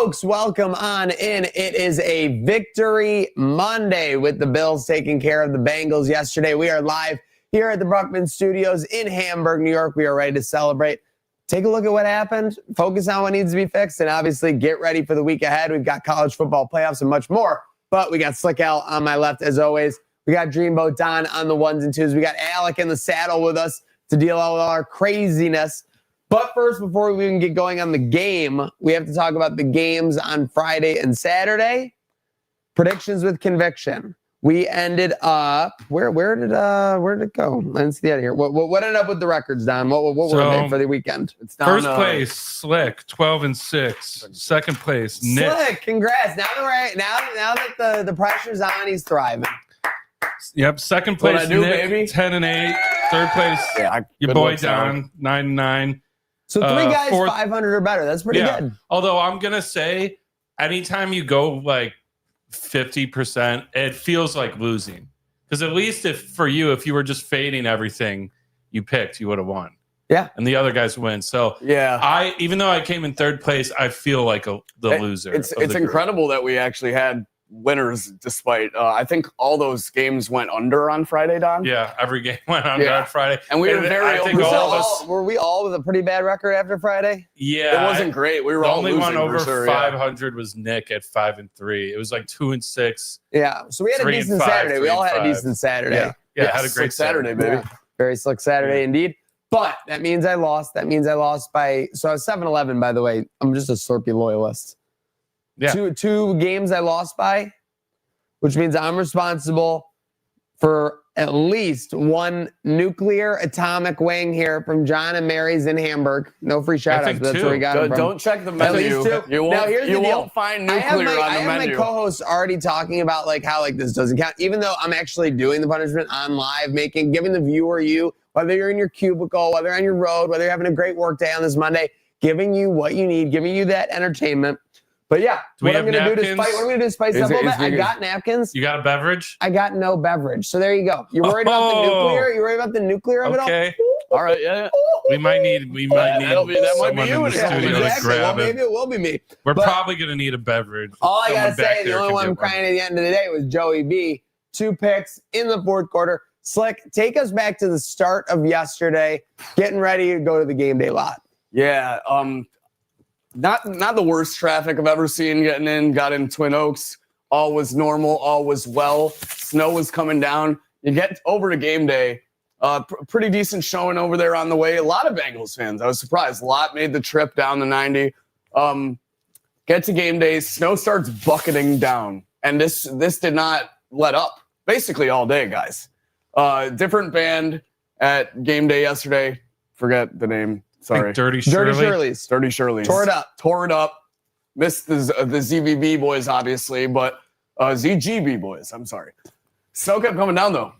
Folks, welcome on in. It is a Victory Monday with the Bills taking care of the Bengals yesterday. We are live here at the Bruckman Studios in Hamburg, New York. We are ready to celebrate. Take a look at what happened, focus on what needs to be fixed, and obviously get ready for the week ahead. We've got college football playoffs and much more, but we got Slick Al on my left as always. We got Dreamboat Don on the ones and twos. We got Alec in the saddle with us to deal with all our craziness. But first, before we even get going on the game, we have to talk about the games on Friday and Saturday. Predictions with conviction. We ended up where did it go? Let's see out of here. What ended up with the records, Don? What were they for the weekend? It's down, first place, Slick, 12-6. Second place, Nick. Slick, congrats! Now that the pressure's on, he's thriving. Yep. Second place, Nick, 10-8. Third place, your boy Don, 9-9. So three guys, 500 or better. That's pretty good. Although I'm gonna say, anytime you go like 50%, it feels like losing. Because at least if you were just fading everything you picked, you would have won. Yeah. And the other guys win. So even though I came in third place, I feel like the loser. It's incredible that we actually had winners despite I think all those games went under on Friday, Don. Yeah, every game went under on Friday. And we were were we all with a pretty bad record after Friday? Yeah. It wasn't great. We were the all only losing one over for sure, 500 was Nick at 5-3. It was like 2-6. Yeah. So we had a decent Saturday. We all had a decent Saturday. Yeah, had a great Saturday, baby. Yeah. Very slick Saturday indeed. But that means I lost. That means I lost by I was 7-11, by the way. I'm just a Slurpee loyalist. Yeah. Two games I lost by, which means I'm responsible for at least one nuclear atomic wing here from John and Mary's in Hamburg. No free shout-outs, but that's where we got it from. Don't check the menu. You won't find nuclear on the menu. I have my co-hosts already talking about how this doesn't count, even though I'm actually doing the punishment on live, giving the viewer whether you're in your cubicle, whether you're on your road, whether you're having a great work day on this Monday, giving you what you need, giving you that entertainment. But yeah, what I'm going to do to spice it up a little bit, I got napkins. You got a beverage? I got no beverage. So there you go. You're worried about the nuclear? You're worried about the nuclear of it all? Okay. All right, yeah. We might need someone in the studio to grab it. Maybe it will be me. We're probably going to need a beverage. All I got to say, the only one I'm crying at the end of the day was Joey B. 2 picks in the fourth quarter. Slick, take us back to the start of yesterday, getting ready to go to the game day lot. Yeah, Not the worst traffic I've ever seen getting in. Got in Twin Oaks. All was normal. All was well. Snow was coming down. You get over to game day. Pretty decent showing over there on the way. A lot of Bengals fans. I was surprised. A lot made the trip down the 90. Get to game day. Snow starts bucketing down. And this did not let up. Basically all day, guys. Different band at game day yesterday. Forget the name. Sorry. Dirty Shirley's. Dirty Shirley's. Tore it up. Missed the ZBB boys, obviously, but ZGB boys. I'm sorry. Snow kept coming down, though.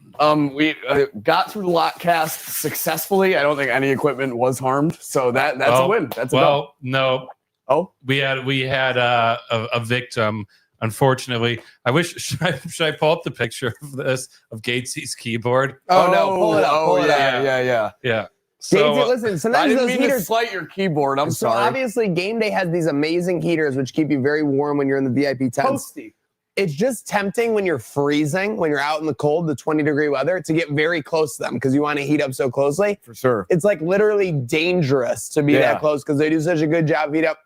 We got through the lot cast successfully. I don't think any equipment was harmed, so that's a win. That's a go. No. Oh, we had a victim. Unfortunately, I wish. Should I pull up the picture of this of Gatesy's keyboard? Oh no, pull it up. Yeah. So, listen, sometimes I didn't those mean heaters to slight your keyboard. I'm sorry. Obviously, game day has these amazing heaters which keep you very warm when you're in the VIP tents. Toasty. It's just tempting when you're freezing, when you're out in the cold, the 20-degree weather, to get very close to them because you want to heat up so closely. For sure. It's like literally dangerous to be that close because they do such a good job of heat up.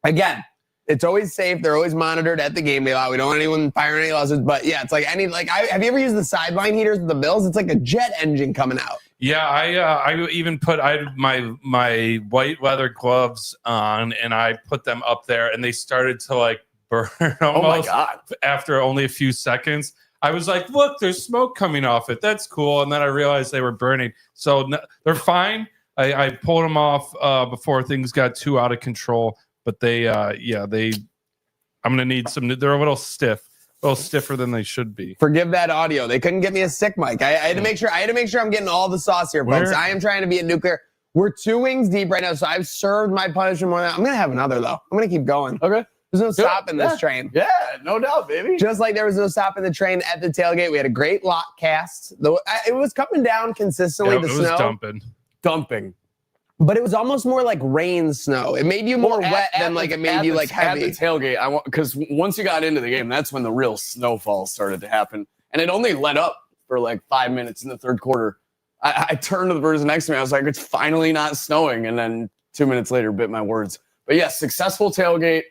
Again, it's always safe. They're always monitored at the game day lot. We don't want anyone firing any losses. But yeah, it's like have you ever used the sideline heaters with the Bills? It's like a jet engine coming out. Yeah, I even I had my white leather gloves on and I put them up there and they started to burn almost. Oh my God. After only a few seconds. I was like, look, there's smoke coming off it. That's cool. And then I realized they were burning. So they're fine. I pulled them off before things got too out of control. But I'm going to need some. They're a little stiffer than they should be. Forgive that audio. They couldn't get me a stick mic. I had to make sure. I'm getting all the sauce here, folks. I am trying to be a nuclear. We're 2 wings deep right now, so I've served my punishment more than I'm going to have another, though. I'm going to keep going. Okay. There's no stopping this train. Yeah, no doubt, baby. Just like there was no stopping the train at the tailgate. We had a great lot cast. It was coming down consistently. Yeah, it was dumping. But it was almost more like rain snow. It made you more wet than like it made you like heavy. At the tailgate, because once you got into the game, that's when the real snowfall started to happen. And it only let up for like 5 minutes in the third quarter. I turned to the person next to me. I was like, it's finally not snowing. And then 2 minutes later, bit my words. But yes, successful tailgate,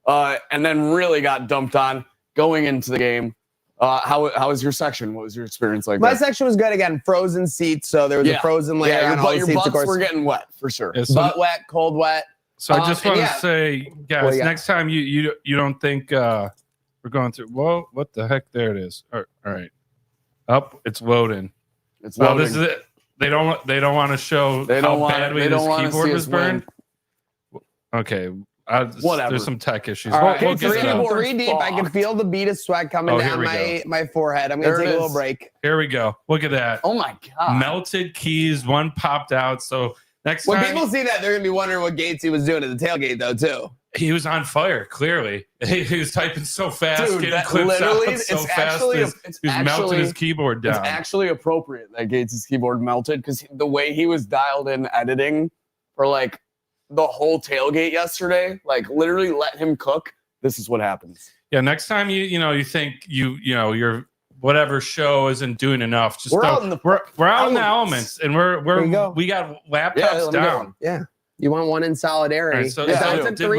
and then really got dumped on going into the game. How was your section? What was your experience like? My section was good again. Frozen seats, so there was a frozen layer on all the your seats. butts Of course, were getting wet for sure. Yeah, so, butt wet, cold wet. So I just want to say, guys, next time you don't think we're going through. Whoa, what the heck? There it is. All right, up. It's loading. It's loading. This is it. They don't want to show how badly this keyboard was burned. Okay. Whatever. There's some tech issues. All right, we'll get to that. three deep. I can feel the bead of sweat coming down my forehead. I'm going to take a little break. Here we go. Look at that. Oh, my God. Melted keys. One popped out. So next time. When people see that, they're going to be wondering what Gatesy was doing at the tailgate, though, too. He was on fire, clearly. He was typing so fast, Dude, getting clips out so fast. He was melting his keyboard down. It's actually appropriate that Gates' keyboard melted because the way he was dialed in editing for like the whole tailgate yesterday, like literally let him cook. This is what happens. Yeah, next time you think your whatever show isn't doing enough, just we're out in the elements, and we got laptops down. Yeah. You want one in solidarity. Right, so did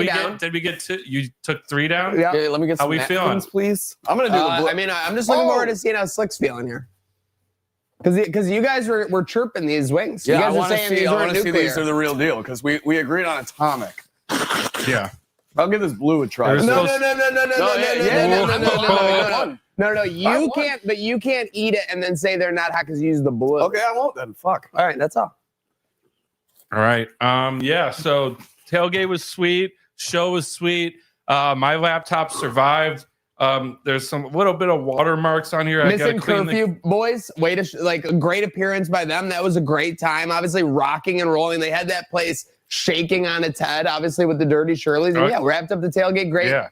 we get to? You took 3 down? Yeah. Let me get some How we feeling, please? I'm gonna do I'm just looking forward to seeing how Slick's feeling here. Because you guys were chirping these wings. Yeah, you guys were saying these were nuclear. See these are the real deal because we agreed on atomic. Yeah. I'll give this blue a try. No. You can't, but you can't eat it and then say they're not hot because you use the blue. Okay, I won't then. Fuck. All right, that's all. All right. Yeah. So tailgate was sweet. Show was sweet. My laptop survived. There's some little bit of watermarks on here. Missing curfew, boys. Way to like a great appearance by them. That was a great time. Obviously, rocking and rolling. They had that place shaking on its head. Obviously, with the Dirty Shirleys. And yeah, wrapped up the tailgate. Great. Yeah.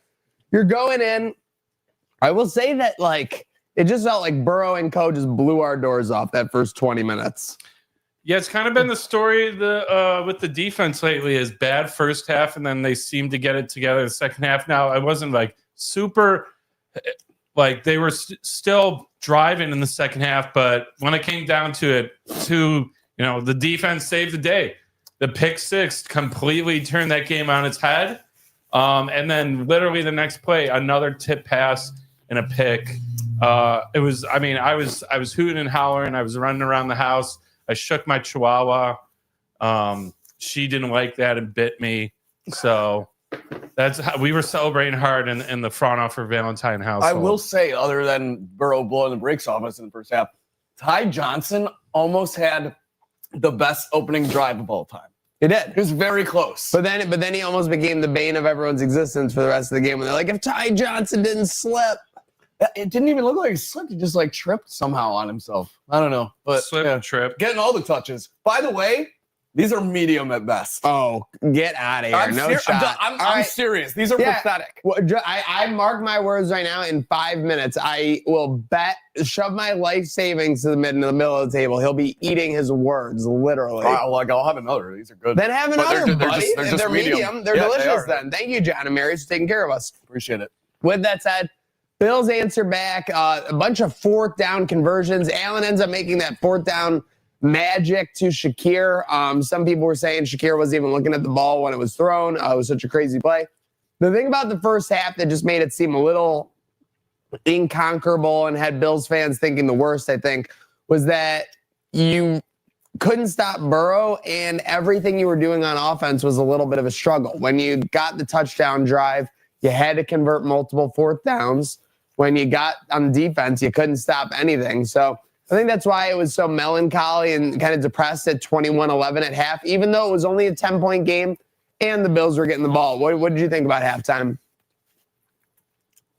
You're going in. I will say that like it just felt like Burrow and Co just blew our doors off that first 20 minutes. Yeah, it's kind of been the story with the defense lately is bad first half, and then they seem to get it together in the second half. Now, I wasn't like super, like they were still driving in the second half, but when it came down to it, the defense saved the day. The pick six completely turned that game on its head, and then literally the next play, another tip pass and a pick. I was hooting and hollering. I was running around the house. I shook my chihuahua. She didn't like that and bit me. So that's how we were celebrating hard in the front offer Valentine house. I will say, other than Burrow blowing the brakes off us in the first half, Ty Johnson almost had the best opening drive of all time. He did. It was very close. But then he almost became the bane of everyone's existence for the rest of the game. When they're like, if Ty Johnson didn't slip. It didn't even look like he slipped. He just like tripped somehow on himself. I don't know. But trip. Getting all the touches. By the way, these are medium at best. Oh, get out of here. Shot. I'm serious. These are pathetic. Well, I mark my words right now. In 5 minutes, I will shove my life savings in the middle of the table. He'll be eating his words, literally. I'll have another. These are good. Then have another, buddy. They're just medium. They're delicious then. Thank you, John and Mary, for taking care of us. Appreciate it. With that said, Bills answer back, a bunch of 4th down conversions. Allen ends up making that 4th down magic to Shakir. Some people were saying Shakir wasn't even looking at the ball when it was thrown. It was such a crazy play. The thing about the first half that just made it seem a little inconquerable and had Bills fans thinking the worst, I think, was that you couldn't stop Burrow and everything you were doing on offense was a little bit of a struggle. When you got the touchdown drive, you had to convert multiple 4th downs. When you got on defense, you couldn't stop anything. So I think that's why it was so melancholy and kind of depressed at 21-11 at half, even though it was only a 10-point game and the Bills were getting the ball. What did you think about halftime?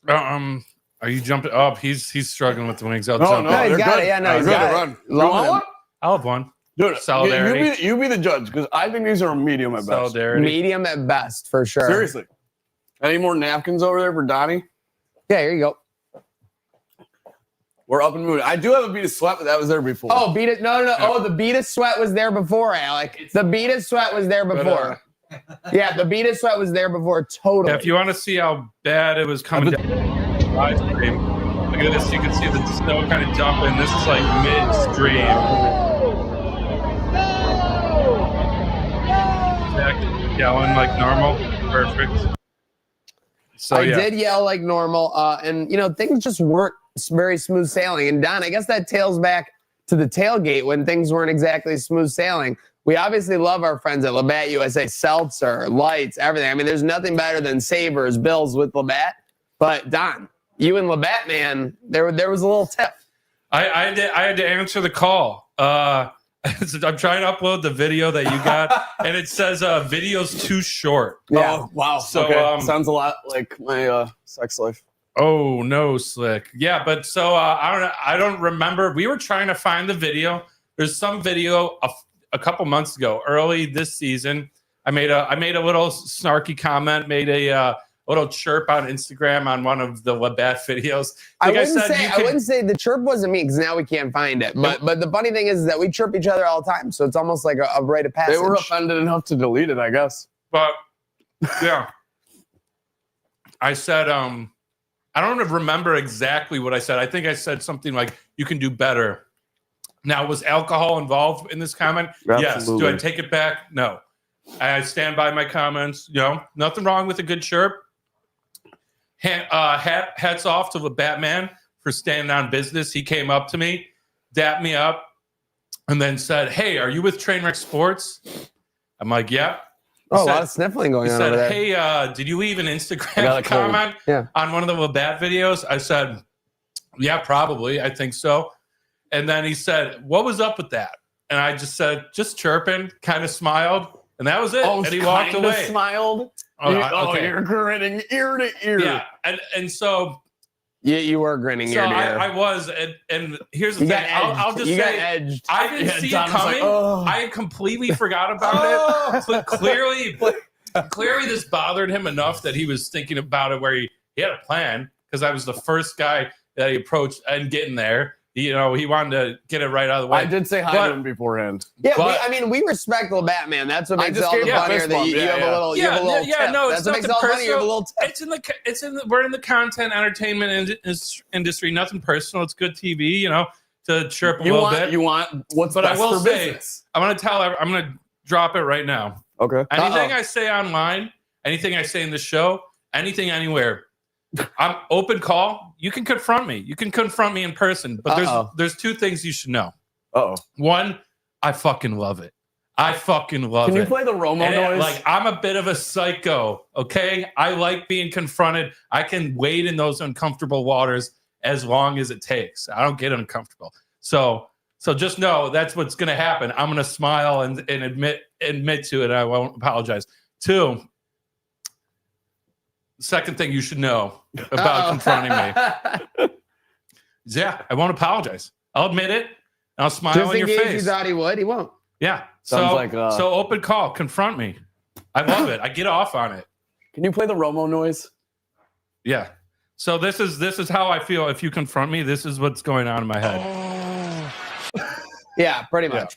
Are you jumping up? He's struggling with the wings. No, he's got it. Yeah, no, he's got it. Run. You want one? I'll have one. Dude, solidarity. You be the judge because I think these are medium at best. Solidarity. Medium at best, for sure. Seriously. Any more napkins over there for Donnie? Yeah, here you go. We're up and moving. I do have a beat of sweat, but that was there before. Oh, beat it. No. Oh, the beat of sweat was there before, Alec. The beat of sweat was there before. Yeah, the beat of sweat was there before. Totally. Yeah, if you want to see how bad it was coming down live stream, look at this. You can see the snow kind of dumping. This is like midstream. Yelling like normal. Perfect. So I did yell like normal, and things just weren't very smooth sailing. And Don, I guess that tails back to the tailgate when things weren't exactly smooth sailing. We obviously love our friends at Labatt USA, Seltzer, Lights, everything. I mean, there's nothing better than Sabres, Bills with Labatt. But Don, you and Labatt, man, there was a little tiff. I had to answer the call. I'm trying to upload the video that you got, and it says video's too short. Yeah. Oh, wow. So okay. Sounds a lot like my sex life. Oh no, Slick. Yeah, but so I don't remember. We were trying to find the video. There's some video a couple months ago, early this season. I made a little snarky comment, made a little chirp on Instagram on one of the Labatt videos. I wouldn't say the chirp wasn't me because now we can't find it. But the funny thing is that we chirp each other all the time, so it's almost like a rite of passage. They were offended enough to delete it, I guess. But yeah, I said I don't remember exactly what I said. I think I said something like, "You can do better." Now, was alcohol involved in this comment? Absolutely. Yes. Do I take it back? No. I stand by my comments. Nothing wrong with a good chirp. Hats off to the Batman for standing on business. He came up to me, dapped me up, and then said, "Hey, are you with Trainwreck Sports?" I'm like, "Yeah." A lot of sniffling going on over there. "Hey, did you leave an Instagram comment on one of the Labatt videos?" I said, "Yeah, probably. I think so." And then he said, "What was up with that?" And I just said, "Just chirping," kind of smiled, and that was it. Oh, and he walked away. Smiled. Okay. You're grinning ear to ear. Yeah, and so you were grinning ear to ear. I was, and here's the thing. I'll just say, edged. I didn't see it coming. I completely forgot about it. Clearly, this bothered him enough that he was thinking about it. Where he had a plan, because I was the first guy that he approached and getting there. He wanted to get it right out of the way. I did say hi to him beforehand. Yeah, we respect the Batman. That's what makes it all the funnier that you have a little. No, that's what makes it all funny. You have a little tip. We're in the content entertainment industry. Nothing personal. It's good TV. To chirp a little bit. You want what's but best I will for say, business. I'm going to drop it right now. Okay. Anything I say online, anything I say in the show, anything anywhere, I'm open call. You can confront me. You can confront me in person. But there's two things you should know. One, I fucking love it. I fucking love it. Can you play the Romo noise? Like, I'm a bit of a psycho, okay? I like being confronted. I can wade in those uncomfortable waters as long as it takes. I don't get uncomfortable. So just know that's what's going to happen. I'm going to smile and admit to it. I won't apologize. Two, second thing you should know about confronting me. Yeah, I won't apologize. I'll admit it. And I'll smile in your face. You thought he would. He won't. Yeah. Sounds like so open call. Confront me. I love it. I get off on it. Can you play the Romo noise? Yeah. So this is how I feel. If you confront me, this is what's going on in my head. Yeah, pretty much.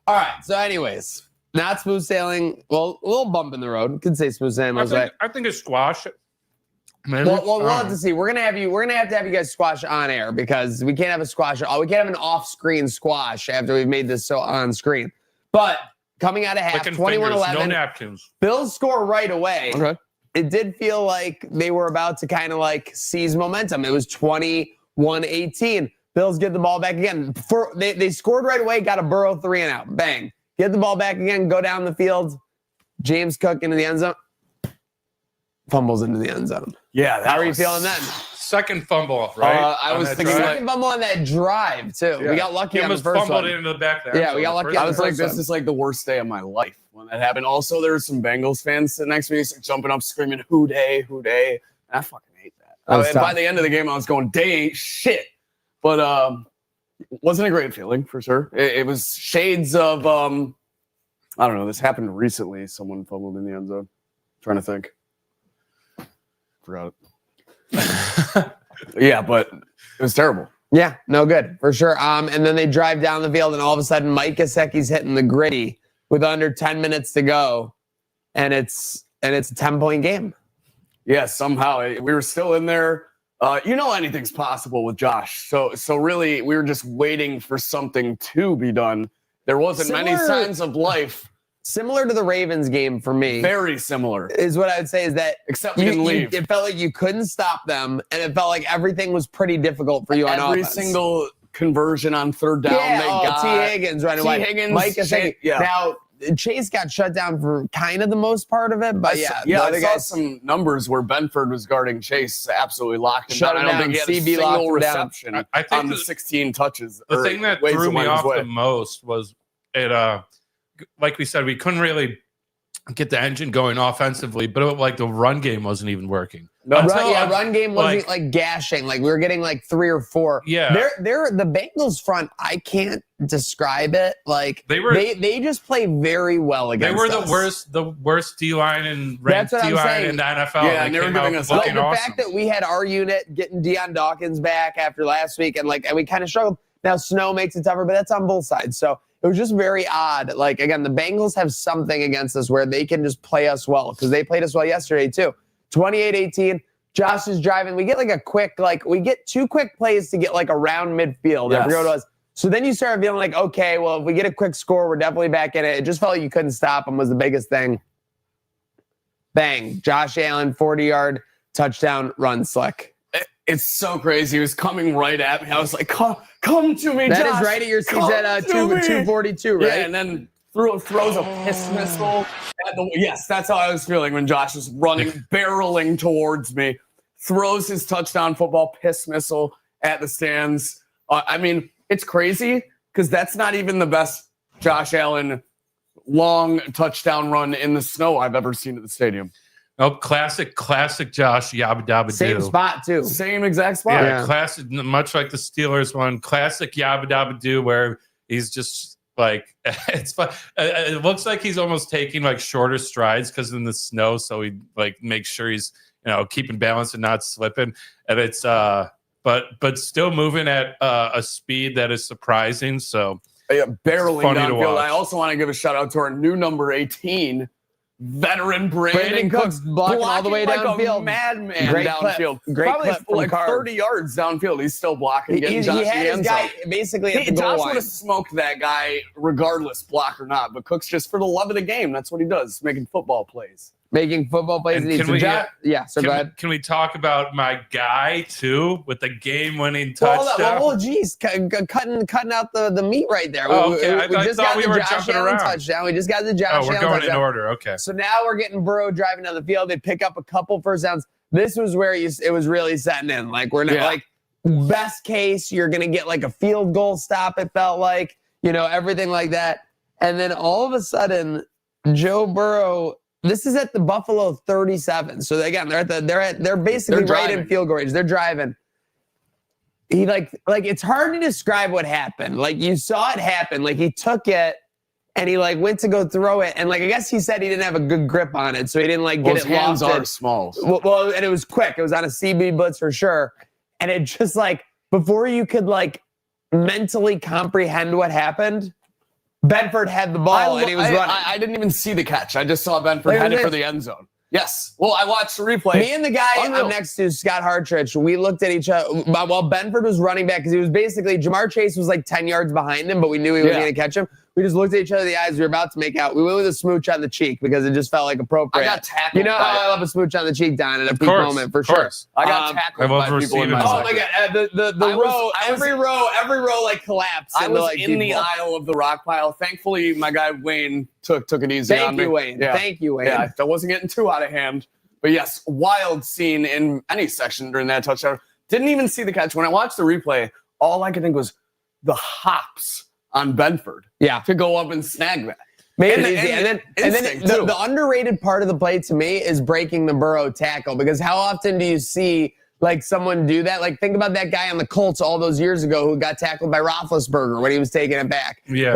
All right. So, anyways. Not smooth sailing. Well, a little bump in the road. You could say smooth sailing. I think it's squash. Maybe. Well, we'll have to see. We're gonna have to have you guys squash on air because we can't have a squash. We can't have an off-screen squash after we've made this so on screen. But coming out of half, 21-11, no napkins. Bills score right away. Okay. It did feel like they were about to kind of like seize momentum. It was 21-18. Bills get the ball back again. They scored right away. Got a Burrow 3-and-out. Bang. Get the ball back again, go down the field. James Cook into the end zone. Fumbles into the end zone. Yeah. How are you feeling then? Second fumble, right? I was thinking second fumble on that drive, too. Yeah. We got lucky on the first fumbled one. into the back there. Yeah, we got lucky on the first one. This is like the worst day of my life when that happened. Also, there were some Bengals fans sitting next to me jumping up, screaming, "Who day, who day." I fucking hate that. And by the end of the game, I was going, "Day ain't shit." But wasn't a great feeling, for sure. It was shades of... I don't know. This happened recently. Someone fumbled in the end zone. Trying to think. Forgot it. Yeah, but it was terrible. Yeah, no good for sure. And then they drive down the field, and all of a sudden, Mike Gesicki's hitting the gritty with under 10 minutes to go, and it's a 10-point game. Yeah, somehow we were still in there. Anything's possible with Josh. So really, we were just waiting for something to be done. There wasn't many signs of life. Similar to the Ravens game for me. Very similar. Is what I would say is that except we didn't leave. It felt like you couldn't stop them, and it felt like everything was pretty difficult for you on offense. Every single conversion on third down they got. T. Higgins running away. Higgins, Mike Gesicki. yeah. Now, Chase got shut down for kind of the most part of it, but I saw some numbers where Benford was guarding Chase, absolutely locked him down. I don't think he had a single reception on the 16 touches. The thing that threw me off the most was it. Like we said, we couldn't really get the engine going offensively, but the run game wasn't even working. Run game wasn't like gashing. Like we were getting like 3 or 4. Yeah, they're the Bengals front. I can't describe it. Like they just play very well against. They were us. the worst D line and ranked D line in the NFL. Yeah, and they were giving us the fact that we had our unit getting Deion Dawkins back after last week, and we kind of struggled. Now Snow makes it tougher, but that's on both sides. So it was just very odd. Like, again, the Bengals have something against us where they can just play us well, because they played us well yesterday too. 28-18. Josh is driving. We get we get 2 quick plays to get around midfield. Yes. I forget what it was. So then you start feeling like, okay, well, if we get a quick score, we're definitely back in it. It just felt like you couldn't stop them was the biggest thing. Bang. Josh Allen, 40-yard touchdown run slick. It's so crazy. He was coming right at me. I was like, come to me, Josh. That is right at your seats at 242, right? Yeah, and then throws a piss missile. Yes, that's how I was feeling when Josh was running, barreling towards me. Throws his touchdown football piss missile at the stands. It's crazy because that's not even the best Josh Allen long touchdown run in the snow I've ever seen at the stadium. Oh, classic Josh Yabba Dabba Doo. Same spot, too. Same exact spot. Yeah, classic, much like the Steelers one. Classic Yabba Dabba Doo, where he's just it's fun. It looks like he's almost taking shorter strides because in the snow, so he makes sure he's keeping balance and not slipping. And it's but still moving at a speed that is surprising. So barreling downfield. I also want to give a shout out to our new number 18. Veteran Brandon Cooks blocking all the way downfield. A madman Great downfield. Great Probably clip 30 yards downfield. He's still blocking. He had his guy basically at the goal line. Josh would have smoked that guy regardless, block or not. But Cooks, just for the love of the game, that's what he does, making football plays. Making football plays. So go ahead. Can we talk about my guy too with the game-winning touchdown? Well, geez, cutting out the meat right there. Oh, okay. We just got the Josh Allen touchdown. We just got the Josh Allen touchdown. Oh, we're going in order. Okay. So now we're getting Burrow driving down the field. They pick up a couple first downs. This was where it was really setting in. We're not best case, you're gonna get a field goal stop. It felt like everything like that, and then all of a sudden, Joe Burrow. This is at the Buffalo 37. So again, they're basically right in field goal range. They're driving. He it's hard to describe what happened. You saw it happen. He took it and he went to go throw it. And I guess he said he didn't have a good grip on it, so he didn't get it lofted. His hands are small. Well, and it was quick. It was on a CB blitz for sure. And it just before you could mentally comprehend what happened, Benford had the ball and he was running. I didn't even see the catch. I just saw Benford head it for the end zone. Yes. Well, I watched the replay. Me and the guy I'm next to, Scott Hartridge, we looked at each other while Benford was running back because he was basically, Jamar Chase was 10 yards behind him, but we knew he was going to catch him. We just looked at each other in the eyes. We were about to make out. We went with a smooch on the cheek because it just felt appropriate. I got tackled. How I love a smooch on the cheek, Don, at a peak moment for sure. I got tackled by people in my Oh my God. Every row collapsed. I was in the aisle of the rock pile. Thankfully, my guy Wayne took it easy on me. Thank you, Wayne. Yeah, I wasn't getting too out of hand. But yes, wild scene in any section during that touchdown. Didn't even see the catch. When I watched the replay, all I could think was the hops on Benford to go up and snag that. Made it easy. And then the underrated part of the play to me is breaking the Burrow tackle, because how often do you see someone do that? Think about that guy on the Colts all those years ago who got tackled by Roethlisberger when he was taking it back. Yeah.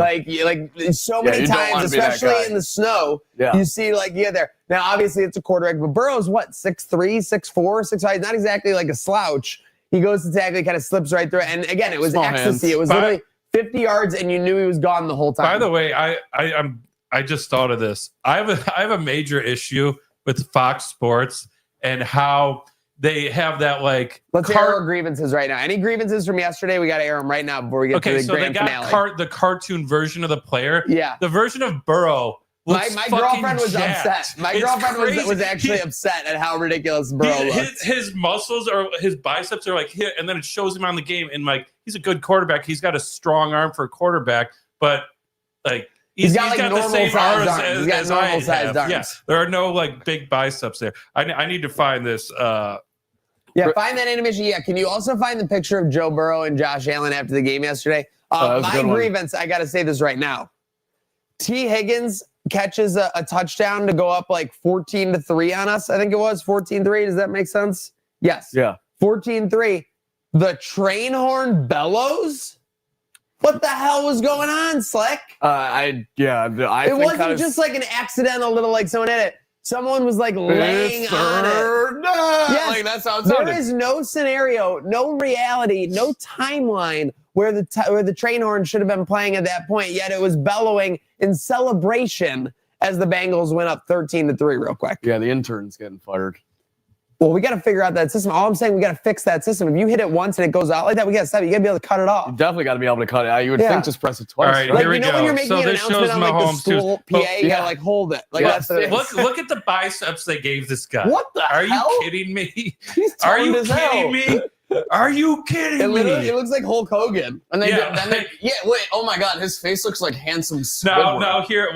So many times, especially in the snow, you see there. Now, obviously, it's a quarterback, but Burrow's what, 6'3", 6'4", 6'5", not exactly a slouch. He goes to tackle, he kind of slips right through it. And again, it was Small ecstasy. hands. It was literally 50 yards, and you knew he was gone the whole time. By the way, I just thought of this. I have a major issue with Fox Sports and how they have that like. Let's air our grievances right now. Any grievances from yesterday? We got to air them right now before we get to the grand finale. Okay, so they got the cartoon version of the player. Yeah. The version of Burrow. My girlfriend was jacked. upset. My girlfriend was actually upset at how ridiculous Burrow looks. His muscles or his biceps are like here, and then it shows him on the game. And like he's a good quarterback. He's got a strong arm for a quarterback, but like he's got the same arms as I have. Arms. Yeah, there are no like big biceps there. I need to find this. Yeah, find that animation. Yeah, can you also find the picture of Joe Burrow and Josh Allen after the game yesterday? My grievance, I got to say this right now. T. Higgins catches a touchdown to go up like 14-3 on us. I think it was 14-3. Does that make sense? Yes. Yeah. 14-3. The train horn bellows? What the hell was going on, Slick? I it wasn't just like an accidental little like someone hit it. Someone was like laying on it. Yes, like that's how it sounded. There is no scenario, no reality, no timeline where the train horn should have been playing at that point, yet it was bellowing in celebration as the Bengals went up 13-3 real quick. Yeah, the intern's getting fired. Well, we got to figure out that system. All I'm saying, we got to fix that system. If you hit it once and it goes out like that, we got to stop it. You got to be able to cut it off. You definitely got to be able to cut it out. You would think just press it twice. All right, like, here we you know go. when you're making So an this announcement shows on like Mahomes the school PA, you got to like hold it. Like that's the look at the biceps they gave this guy. What the Are hell? you kidding me? He's Are you toned as hell. kidding me? Are you kidding It me? looks like Hulk Hogan. And they Yeah. wait, oh my God, his face looks like handsome Squidward. No, here,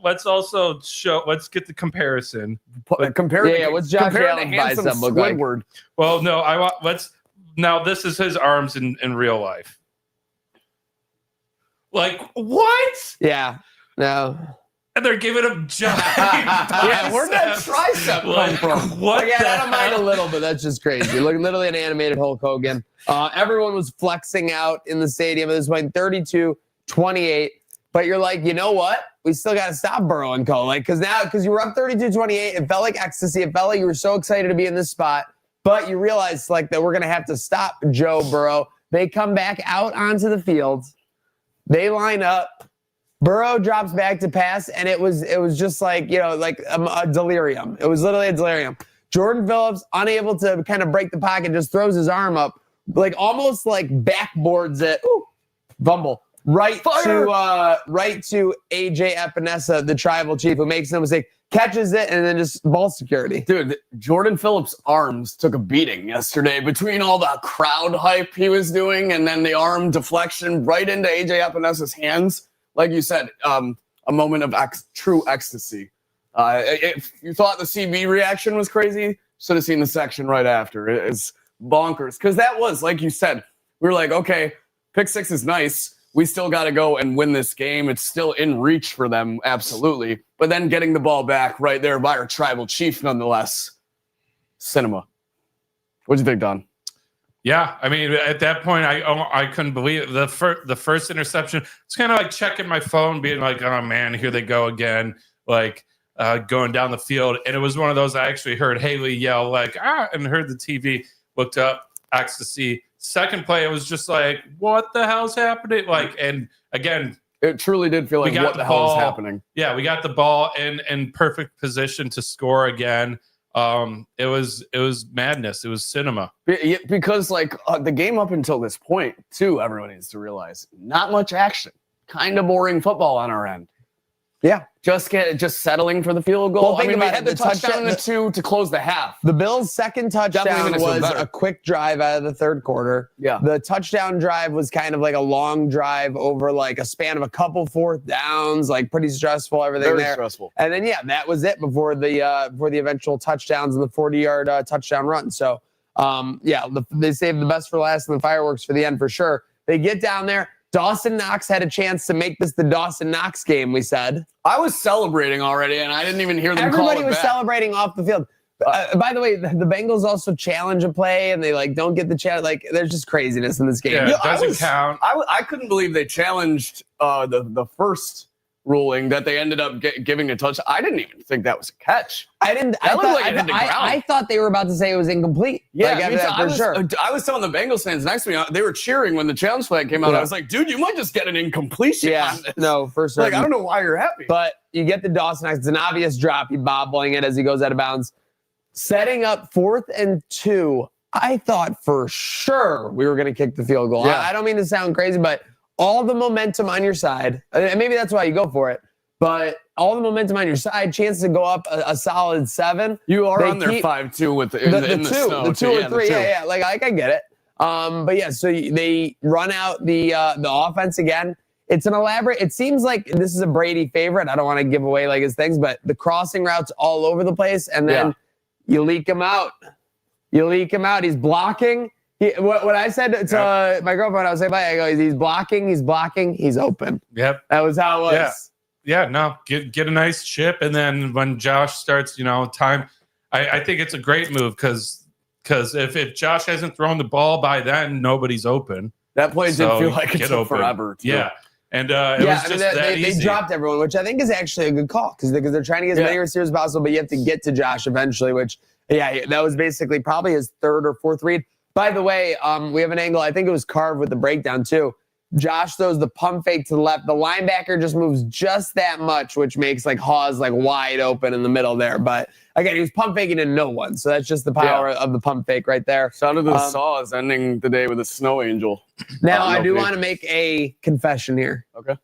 let's also show, let's get the comparison. Compare what's Josh compare Allen's to handsome bicep look like? Squidward. Well, no, now this is his arms in real life. Like, what? Yeah. No. And they're giving him giant Yeah, where'd that tricep come from? What Again, the I don't mind a hell? little, but that's just crazy. Look, literally an animated Hulk Hogan. Everyone was flexing out in the stadium at this point, 32-28. But you're like, you know what? We still got to stop Burrow and Co. Like, because you were up 32-28, it felt like ecstasy. It felt like you were so excited to be in this spot. But you realized like that we're gonna have to stop Joe Burrow. They come back out onto the field. They line up. Burrow drops back to pass, and it was just like, you know, like a delirium. It was literally a delirium. Jordan Phillips, unable to kind of break the pocket, just throws his arm up, like almost like backboards it. Ooh, fumble. Right to AJ Epinesa, the tribal chief, who makes no mistake, catches it, and then just ball security. Dude, Jordan Phillips' arms took a beating yesterday between all the crowd hype he was doing and then the arm deflection right into AJ Epinesa's hands. Like you said, a moment of true ecstasy. If you thought the CB reaction was crazy, should have seen the section right after. It's bonkers. Because that was, like you said, we were like, okay, pick six is nice. We still got to go and win this game. It's still in reach for them, absolutely. But then getting the ball back right there by our tribal chief, nonetheless. Cinema. What'd you think, Don? Yeah, I mean, at that point, I couldn't believe it. The first interception. It's kind of like checking my phone, being like, oh man, here they go again, like going down the field. And it was one of those. I actually heard Haley yell like, and heard the TV. Looked up, ecstasy. Second play, it was just like, what the hell's happening? Like, and again, it truly did feel like what the hell is happening. Yeah, we got the ball in perfect position to score again. It was madness. It was cinema. Because like the game up until this point, too, everyone needs to realize not much action. Kind of boring football on our end. Yeah. Just settling for the field goal. Well, I mean, we about had it, the touchdown and the two to close the half. The Bills' second touchdown was a quick drive out of the third quarter. Yeah. The touchdown drive was kind of like a long drive over like a span of a couple fourth downs, like pretty stressful, everything Very there. stressful. And then, yeah, that was it before the eventual touchdowns and the 40-yard touchdown run. So, they saved the best for last and the fireworks for the end for sure. They get down there. Dawson Knox had a chance to make this the Dawson Knox game, we said. I was celebrating already, and I didn't even hear them Everybody call it was back. celebrating off the field. By the way, the Bengals also challenge a play, and they like don't get the challenge. Like, there's just craziness in this game. Yeah, it doesn't count. I couldn't believe they challenged the first ruling that they ended up giving a touch. I didn't even think that was a catch. I didn't. I thought they were about to say it was incomplete. Yeah, like, I was telling the Bengals fans next to me, they were cheering when the challenge flag came out. I was like, dude, you might just get an incompletion on this. No, for sure. Like, I don't know why you're happy. But you get the Dawson. It's an obvious drop. He's bobbling it as he goes out of bounds. Setting up 4th and 2. I thought for sure we were going to kick the field goal. Yeah. I don't mean to sound crazy, but all the momentum on your side, and maybe that's why you go for it, but all the momentum on your side, chance to go up a solid 7. You are on their 5-2 with the 2 or 3. Yeah. Like I get it. But yeah, so they run out the offense again. It's an elaborate. It seems like this is a Brady favorite. I don't want to give away like his things, but the crossing routes all over the place, and then you leak him out. He's blocking. What I said to my girlfriend, I was like, I go, he's blocking, he's open. Yep. That was how it was. Yeah, no, get a nice chip, and then when Josh starts, time, I think it's a great move because if Josh hasn't thrown the ball by then, nobody's open. That play did feel like it took forever. Too. Yeah. And it was just that easy. They dropped everyone, which I think is actually a good call because they're trying to get as many receivers as possible, but you have to get to Josh eventually, which, that was basically probably his 3rd or 4th read. By the way, we have an angle. I think it was carved with the breakdown too. Josh throws the pump fake to the left. The linebacker just moves just that much, which makes like Hawes like wide open in the middle there. But again, he was pump faking to no one. So that's just the power of the pump fake right there. Shout out to the Saws ending the day with a snow angel. Now, I do want to make a confession here. Okay.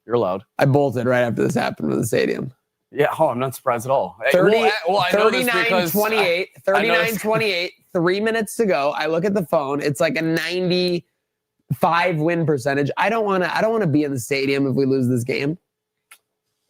You're allowed. I bolted right after this happened with the stadium. Yeah, I'm not surprised at all. 39-28, 39-28, 3 minutes to go. I look at the phone. It's like a 95 win percentage. I don't want to be in the stadium if we lose this game.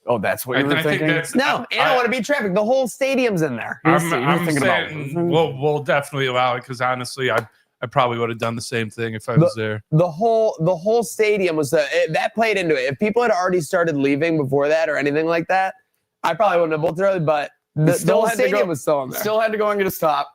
Oh, that's what you were thinking? I don't want to be traffic. The whole stadium's in there. I'm saying we'll definitely allow it because honestly, I probably would have done the same thing if I was there. The whole stadium was that played into it. If people had already started leaving before that or anything like that, I probably wouldn't have bolted early, but the whole stadium was still in there. Still had to go and get a stop.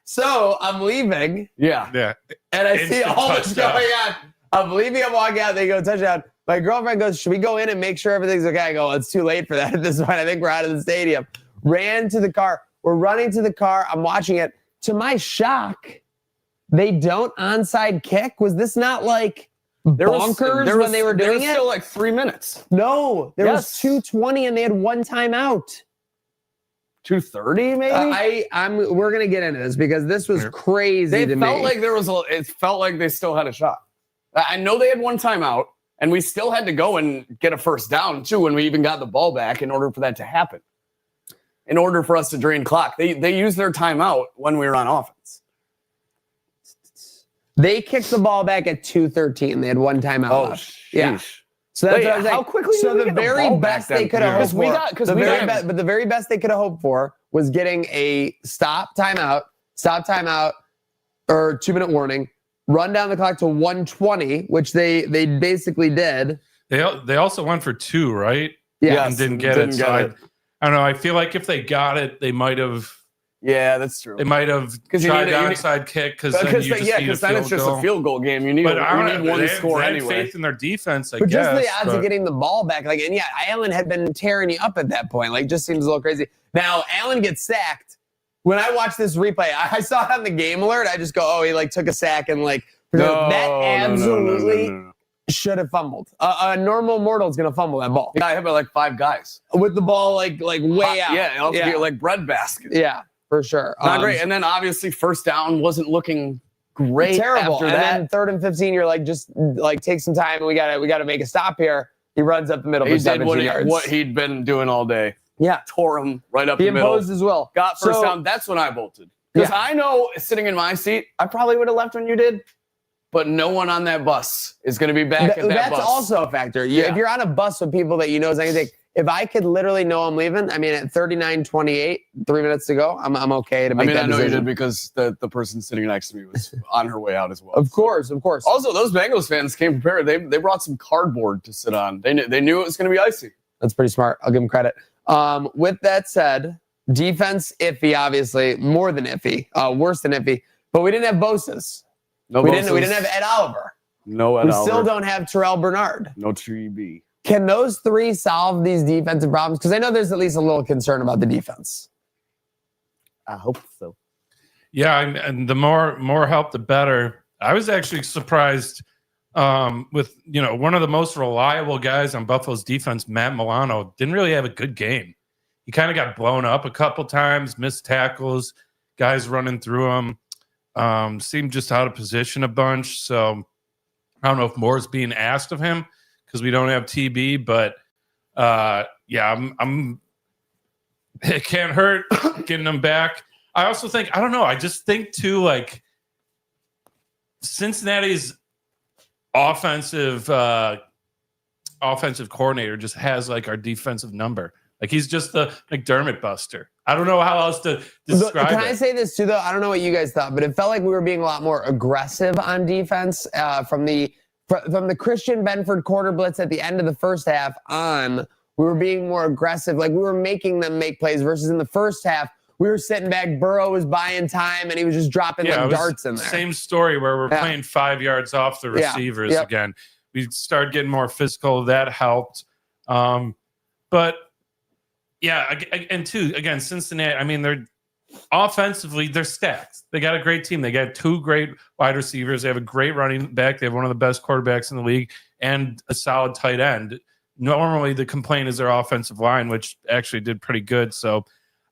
So I'm leaving. Yeah. And I see all this going on. I'm leaving. I'm walking out. They go touchdown. My girlfriend goes, should we go in and make sure everything's okay? I go, it's too late for that at this point. I think we're out of the stadium. Ran to the car. We're running to the car. I'm watching it. To my shock, they don't onside kick. Was this not like bonkers when they were doing it? There was still like 3 minutes. No, there was 2:20 and they had one timeout. 2:30 maybe? We're gonna get into this because this was crazy to me. It felt like they still had a shot. I know they had one timeout, and we still had to go and get a first down too when we even got the ball back in order for that to happen. In order for us to drain clock, they used their timeout when we were on offense. They kicked the ball back at 2:13. They had one timeout left. Sheesh. Yeah. So that's what I was how like. quickly? So the very best they could have hoped for. But the very best they could have hoped for was getting a stop timeout, or 2-minute warning, run down the clock to 1:20, which they basically did. They also went for 2, right? Yeah, and didn't get it. I don't know. I feel like if they got it, they might have. Yeah, that's true. They might have tried the onside kick because then you just need a field goal. It's just a field goal game. You need one score anyway. They had faith in their defense, I guess. Just the odds of getting the ball back, Allen had been tearing you up at that point. Just seems a little crazy. Now Allen gets sacked. When I watch this replay, I saw it on the game alert. I just go, oh, he took a sack and that absolutely should have fumbled. A normal mortal is gonna fumble that ball. I have 5 guys with the ball way out. Yeah, it'll be bread basket. Yeah. For sure. Not great. And then obviously first down wasn't looking great. Terrible. After and that. then 3rd and 15, you're just take some time and we gotta make a stop here. He runs up the middle for 17 yards. What he'd been doing all day. Yeah. Tore him right up the middle. He imposed as well. Got first down. That's when I bolted. Because I know sitting in my seat, I probably would have left when you did. But no one on that bus is going to be back at that bus. That's also a factor. If you're on a bus with people that you know is anything, if I could literally know I'm leaving, at 39-28, 3 minutes to go, I'm okay to make that decision. I know you did because the person sitting next to me was on her way out as well. Of course. Also, those Bengals fans came prepared. They brought some cardboard to sit on. They knew it was going to be icy. That's pretty smart. I'll give them credit. With that said, defense iffy, obviously, more than iffy, worse than iffy. But we didn't have Bosa's. We didn't have Ed Oliver. No Ed Oliver. We still don't have Terrell Bernard. No Tree B. Can those three solve these defensive problems? Because I know there's at least a little concern about the defense. I hope so. Yeah, and the more help, the better. I was actually surprised with one of the most reliable guys on Buffalo's defense, Matt Milano, didn't really have a good game. He kind of got blown up a couple times, missed tackles, guys running through him. Seemed just out of position a bunch. So I don't know if more is being asked of him because we don't have TB, but I'm it can't hurt getting him back. I also think, I don't know, I just think too, like Cincinnati's offensive coordinator just has like our defensive number. Like he's just the McDermott buster. I don't know how else to describe it. Can I say this too, though? I don't know what you guys thought, but it felt like we were being a lot more aggressive on defense from the Christian Benford quarter blitz at the end of the first half on. We were being more aggressive. Like we were making them make plays versus in the first half, we were sitting back. Burrow was buying time, and he was just dropping darts in there. Same story where we're playing 5 yards off the receivers again. We started getting more physical. That helped. But, yeah, and two, again, Cincinnati, I mean, they're offensively, they're stacked. They got a great team. They got 2 great wide receivers. They have a great running back. They have one of the best quarterbacks in the league and a solid tight end. Normally, the complaint is their offensive line, which actually did pretty good. So,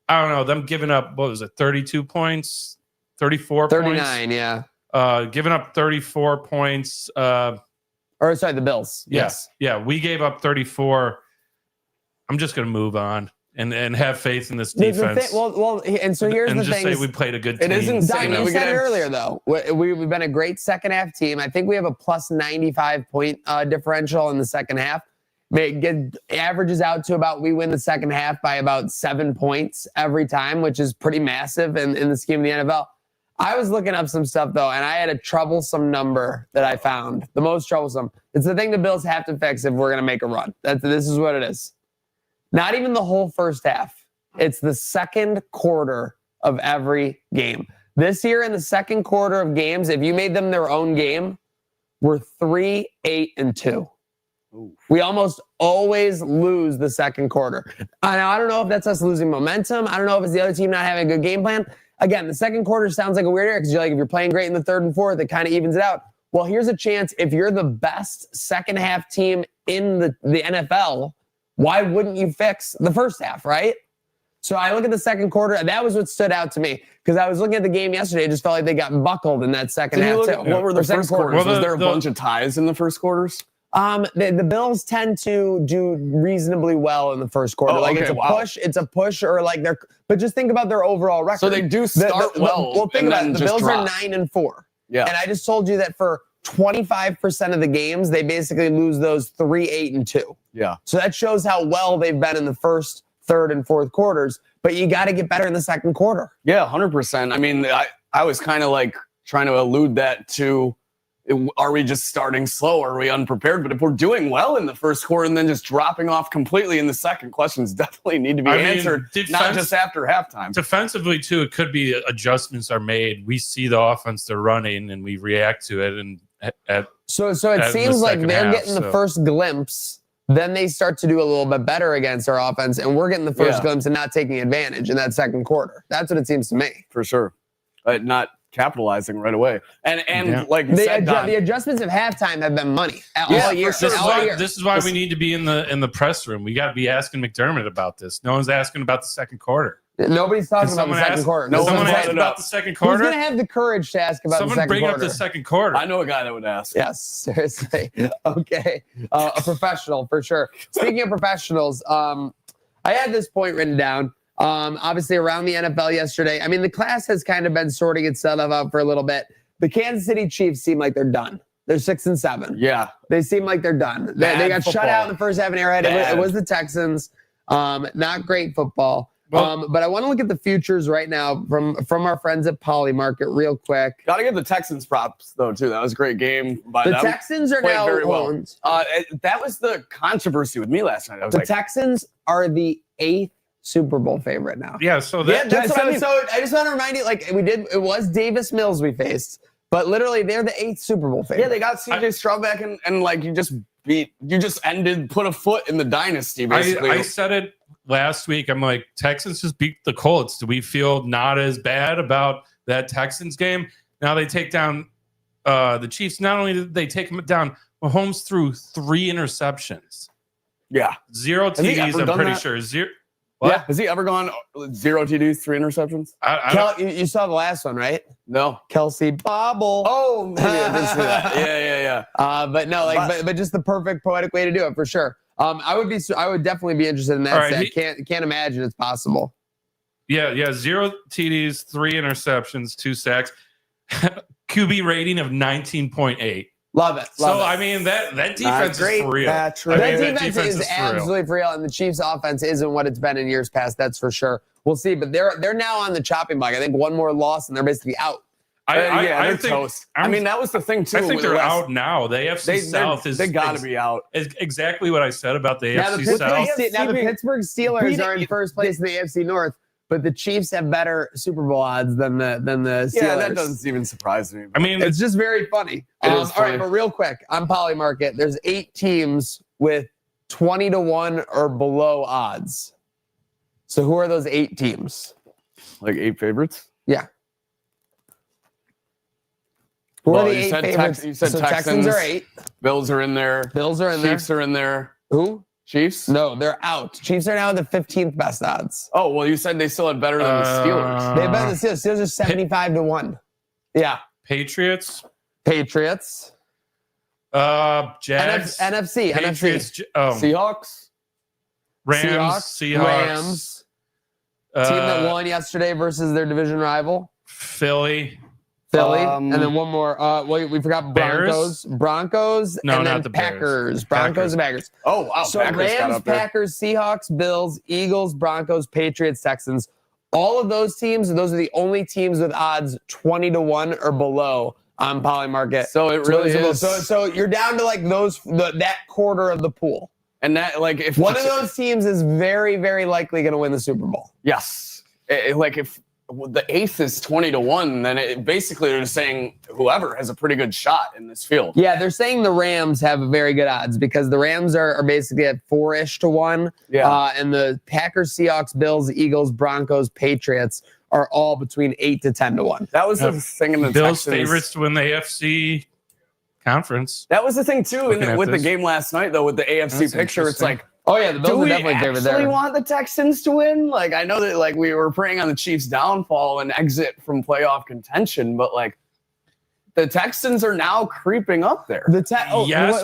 I don't know. Them giving up, 32 points? 34 39, points? yeah. Giving up 34 points. The Bills. Yes. Yeah, we gave up 34. I'm just going to move on and have faith in this defense. And so here's the thing. Just say we played a good team. It is insane. You said it earlier, though. We've been a great second half team. I think we have a plus 95 point differential in the second half. It averages out to about, we win the second half by about 7 points every time, which is pretty massive in the scheme of the NFL. I was looking up some stuff, though, and I had a troublesome number that I found. The most troublesome. It's the thing the Bills have to fix if we're going to make a run. This is what it is. Not even the whole first half. It's the second quarter of every game. This year in the second quarter of games, if you made them their own game, we're 3-8-2. Ooh. We almost always lose the second quarter. I don't know if that's us losing momentum. I don't know if it's the other team not having a good game plan. Again, the second quarter sounds like a weird area because if you're playing great in the third and fourth, it kind of evens it out. Well, here's a chance. If you're the best second half team in the NFL, why wouldn't you fix the first half, right? So I look at the second quarter, and that was what stood out to me because I was looking at the game yesterday. It just felt like they got buckled in that second half, too. What were the first quarters? Was there a bunch of ties in the first quarters? The Bills tend to do reasonably well in the first quarter. It's a push, or like but just think about their overall record. So they do start well. Well, think about it. The Bills are 9-4. Yeah. And I just told you that for 25% of the games, they basically lose those 3-8-2. Yeah. So that shows how well they've been in the first, third, and fourth quarters. But you got to get better in the second quarter. Yeah, 100%. I mean, I was kind of like trying to allude that to, are we just starting slow? Are we unprepared? But if we're doing well in the first quarter and then just dropping off completely in the second, questions definitely need to be answered, not just after halftime. Defensively, too, it could be adjustments are made. We see the offense they're running, and we react to it. So it seems like they're getting the first glimpse. Then they start to do a little bit better against our offense, and we're getting the first glimpse and not taking advantage in that second quarter. That's what it seems to me. For sure. Not capitalizing right away. And like you said, the adjustments of halftime have been money all year. This is why we need to be in the press room. We got to be asking McDermott about this. No one's asking about the second quarter. Nobody's talking about the second quarter. No one's asking about the second quarter. Who's going to have the courage to ask about the second quarter? Someone bring up the second quarter. I know a guy that would ask. Yes, seriously. Okay. A professional, for sure. Speaking of professionals, I had this point written down. Obviously, around the NFL yesterday, I mean, the class has kind of been sorting itself out for a little bit. The Kansas City Chiefs seem like they're done. They're 6-7. Yeah. They seem like they're done. They got shut out in the first half an Arrowhead. It was the Texans. Not great football. But I want to look at the futures right now from our friends at Polymarket real quick. Got to give the Texans props, though, too. That was a great game by them. The Texans are now owned. That was the controversy with me last night. Texans are the 8th Super Bowl favorite now. Yeah, so that's what I mean. So I just want to remind you, like it was Davis Mills we faced, but literally they're the 8th Super Bowl favorite. Yeah, they got CJ Stroud back and like you just put a foot in the dynasty, basically. I said it last week. I'm like, Texans just beat the Colts. Do we feel not as bad about that Texans game? Now they take down the Chiefs. Not only did they take them down, Mahomes threw 3 interceptions. Yeah. 0 TDs, I'm pretty sure. 0. What? Yeah. Has he ever gone 0 TDs, 3 interceptions? You saw the last one, right? No. Kelsey bobble. Oh, maybe I did see that. Yeah. But no, but just the perfect poetic way to do it for sure. I would definitely be interested in that. Right, Can't imagine it's possible. Yeah. 0 TDs, 3 interceptions, 2 sacks. QB rating of 19.8. Love it. I mean, that defense is for real. That defense is absolutely for real, and the Chiefs' offense isn't what it's been in years past. That's for sure. We'll see, but they're now on the chopping block. I think one more loss, and they're basically out. They're toast. I mean, that was the thing too. I think they're out now. The AFC South they got to be out. Is exactly what I said about the AFC South. Now the Pittsburgh Steelers are in first place in the AFC North. But the Chiefs have better Super Bowl odds than the Steelers. Yeah, that doesn't even surprise me. I mean, it's just very funny. All right, but real quick, on Polymarket, there's 8 teams with 20-1 or below odds. So who are those 8 teams? Like 8 favorites? Yeah. Who are the 8 favorites? You said Texans are 8. Bills are in there. Chiefs are in there. Who? Chiefs? No, they're out. Chiefs are now the 15th best odds. Oh, well, you said they still had better than the Steelers. They have better than the Steelers. Steelers are 75-1. Yeah. Patriots. Jags. NFC. Patriots. Seahawks. Rams. Rams. Team that won yesterday versus their division rival. Philly. And then one more. We forgot Broncos. Bears? Broncos. No, and then not the Packers. Bears. Broncos and Packers. Oh, wow. So Packers got Rams, up there. Packers, Seahawks, Bills, Eagles, Broncos, Patriots, Texans. All of those teams, those are the only teams with odds 20-1 or below on Polymarket. So it really is. So you're down to like that quarter of the pool. And that, like, if one of those teams is very, very likely going to win the Super Bowl. Yes. Like, if the 8th is 20-1, then basically they're just saying whoever has a pretty good shot in this field. Yeah, they're saying the Rams have very good odds because the Rams are basically at 4-ish to 1. Yeah. And the Packers, Seahawks, Bills, Eagles, Broncos, Patriots are all between 8 to 10-1. That was the thing in the Bills Texans. favorites to win the AFC conference. That was the thing too with the game last night, though, with the AFC picture. It's like, oh yeah, the Bills are definitely favored there. Do we want the Texans to win? Like, I know that like we were praying on the Chiefs' downfall and exit from playoff contention, but like the Texans are now creeping up there. Yes,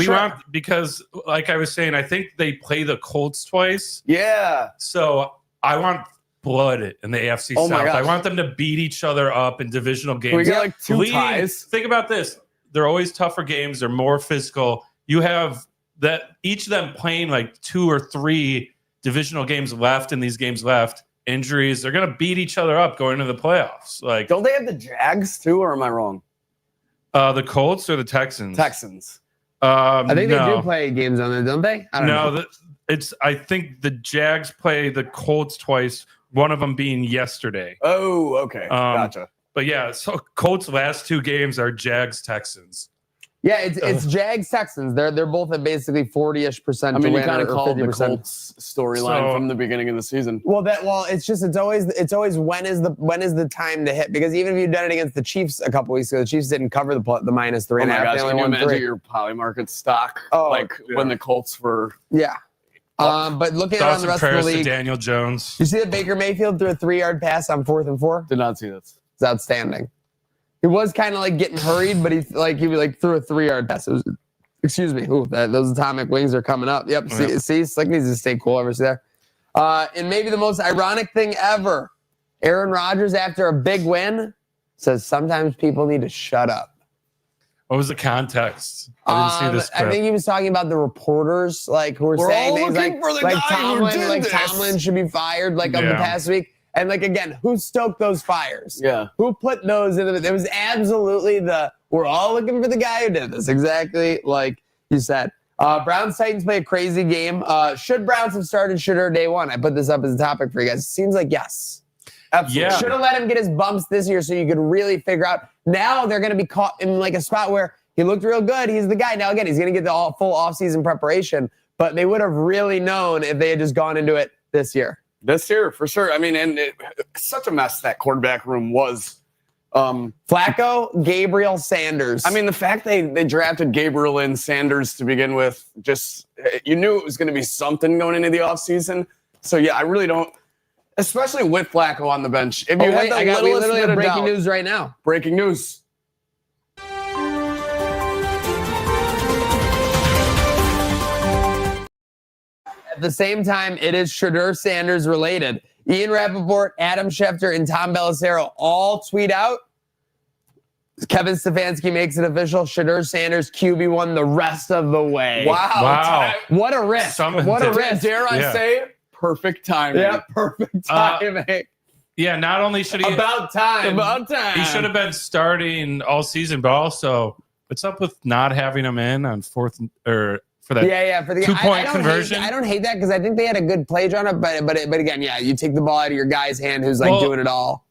sure. Because like I was saying, I think they play the Colts twice. Yeah. So I want blood in the AFC South. I want them to beat each other up in divisional games. We get like 2 ties. Think about this. They're always tougher games. They're more physical. You have that each of them playing like 2 or 3 divisional games left, and these games left, injuries. They're going to beat each other up going into the playoffs. Like, don't they have the Jags too, or am I wrong? The Colts or the Texans? Texans. I think they do play games on there, don't they? I don't know. I think the Jags play the Colts twice. One of them being yesterday. Oh, okay. Gotcha. But yeah, so Colts' last 2 games are Jags Texans. Yeah, it's Jags Texans. They're both at basically 40-ish% I mean, to you win, kind of called the 50%. Colts storyline from the beginning of the season. It's always when is the time to hit? Because even if you've done it against the Chiefs a couple weeks ago, the Chiefs didn't cover the -3.5. Oh my gosh, they only can you won imagine 3. your Polymarket stock yeah. when the Colts were? Yeah. But looking at the rest of the league, Daniel Jones. You see that Baker Mayfield threw a 3-yard pass on 4th and 4? Did not see this. It's outstanding. He was kind of like getting hurried, but he threw a 3-yard pass. It was, excuse me. Ooh, those atomic wings are coming up. Yep. See, Slick needs to stay cool over there. And maybe the most ironic thing ever, Aaron Rodgers, after a big win, says sometimes people need to shut up. What was the context? I didn't see this clip. I think he was talking about the reporters, who were saying things like Tomlin should be fired, of the past week. And again, who stoked those fires? Yeah. Who put those in? It was absolutely we're all looking for the guy who did this. Exactly like you said. Browns Titans play a crazy game. Should Browns have started Shooter day 1? I put this up as a topic for you guys. It seems like yes. Absolutely. Yeah. Should have let him get his bumps this year so you could really figure out. Now they're going to be caught in a spot where He looked real good. He's the guy. Now, again, he's going to get the full offseason preparation, but they would have really known if they had just gone into it this year. This year, for sure. I mean, and such a mess that quarterback room was. Flacco, Gabriel, Sanders. I mean, the fact they drafted Gabriel and Sanders to begin with, just you knew it was going to be something going into the offseason. So, yeah, I really don't, especially with Flacco on the bench. If you had the we literally have breaking doubt, news right now. Breaking news. At the same time, it is Shedeur Sanders related. Ian Rappaport, Adam Schefter, and Tom Bellicero all tweet out. Kevin Stefanski makes it official. Shedeur Sanders, QB1 the rest of the way. Wow. What a risk. What a risk. Dare I say, perfect timing. Yeah, perfect timing. Yeah, not only should he... About time. He should have been starting all season, but also, what's up with not having him in on for the for the 2-point conversion? I don't hate that because I think they had a good play drawn up, but again, yeah, you take the ball out of your guy's hand who's doing it all.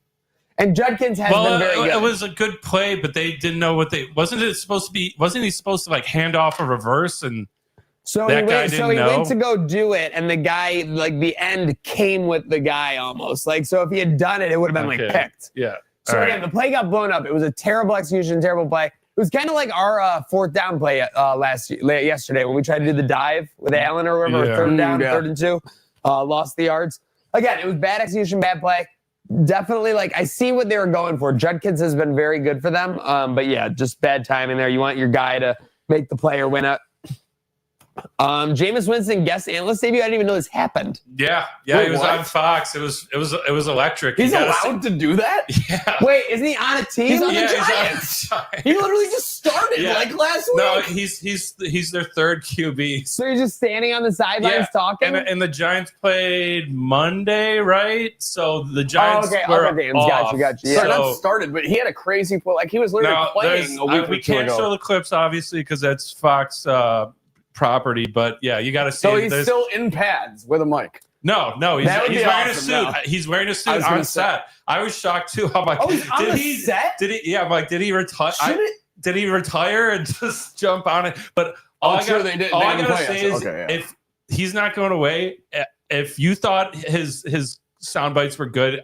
And Judkins has been very good. It was a good play, but they didn't know what they wasn't he supposed to hand off a reverse and so he went to go do it, and the guy the end came with the guy almost. So if he had done it, it would have been picked. Yeah. So again, the play got blown up. It was a terrible execution, terrible play. It was kind of like our fourth down play yesterday when we tried to do the dive with Allen or whatever, third down, 3rd and 2, lost the yards. Again, it was bad execution, bad play. Definitely, I see what they were going for. Judkins has been very good for them, but yeah, just bad timing there. You want your guy to make the play or win it. Jameis Winston guest analyst debut. I didn't even know this happened. Yeah, he was on Fox. It was electric. He's allowed to do that? Yeah. Wait, isn't he on a team? He's on the Giants. He literally just started last week. No, he's their third QB. So you're just standing on the sidelines talking? And the Giants played Monday, right? So the Giants were off. Gotcha. Yeah. So not started, but he had a crazy play. He was literally playing a week or two ago. We can't show the clips, obviously, because that's Fox property, but yeah, you got to see. So he's still in pads with a mic. No, he's wearing a suit. Now. He's wearing a suit on set. I was shocked too. I'm like, did he set? Did he? Yeah, I'm like, did he retire? Did he retire and just jump on it? But all I gotta say is, if he's not going away, if you thought his sound bites were good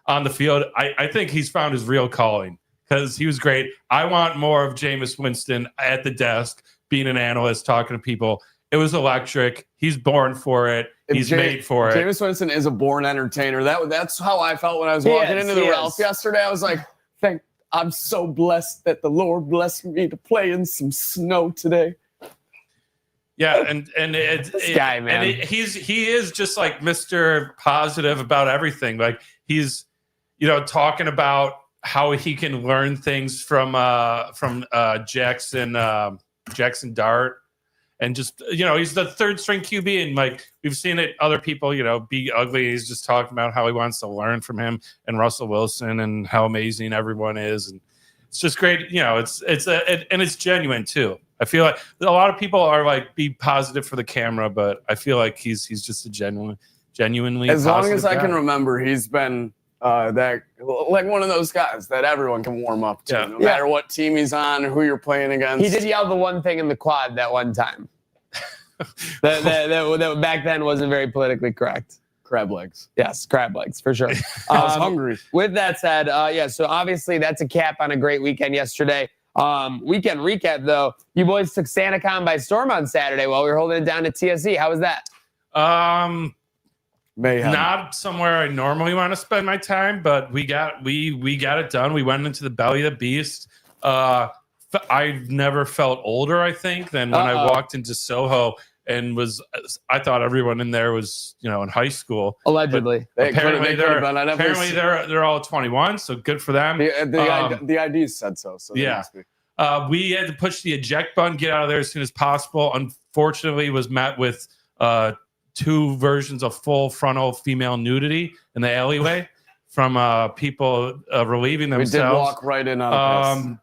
on the field, I think he's found his real calling because he was great. I want more of Jameis Winston at the desk, being an analyst, talking to people. It was electric. He's born for it. He's made for it. Jameis Winston is a born entertainer. That's how I felt when I was walking into the Ralph yesterday. I was like, I'm so blessed that the Lord blessed me to play in some snow today. Yeah, and this guy, man. And he is just like Mr. Positive about everything. He's talking about how he can learn things from Jackson Dart, and just he's the third string QB, and we've seen it other people be ugly. He's just talking about how he wants to learn from him and Russell Wilson and how amazing everyone is, and it's just great. It's genuine too. I feel like a lot of people are be positive for the camera, but I feel like he's just a genuinely as long as I guy. can remember, he's been one of those guys that everyone can warm up to, no matter what team he's on or who you're playing against. He did yell the one thing in the quad that one time. that back then wasn't very politically correct. Crab legs. Yes, crab legs, for sure. I was hungry. With that said, so obviously that's a cap on a great weekend yesterday. Weekend recap, though. You boys took SantaCon by storm on Saturday while we were holding it down to TSE. How was that? Mayhem. Not somewhere I normally want to spend my time, but we got it done. We went into the belly of the beast. I've never felt older, I think, than when I walked into Soho and I thought everyone in there was, in high school. Allegedly. Apparently they're all 21, so good for them. The IDs said so yeah. We had to push the eject button, get out of there as soon as possible. Unfortunately, was met with 2 versions of full frontal female nudity in the alleyway from people relieving themselves. We did walk right in on this.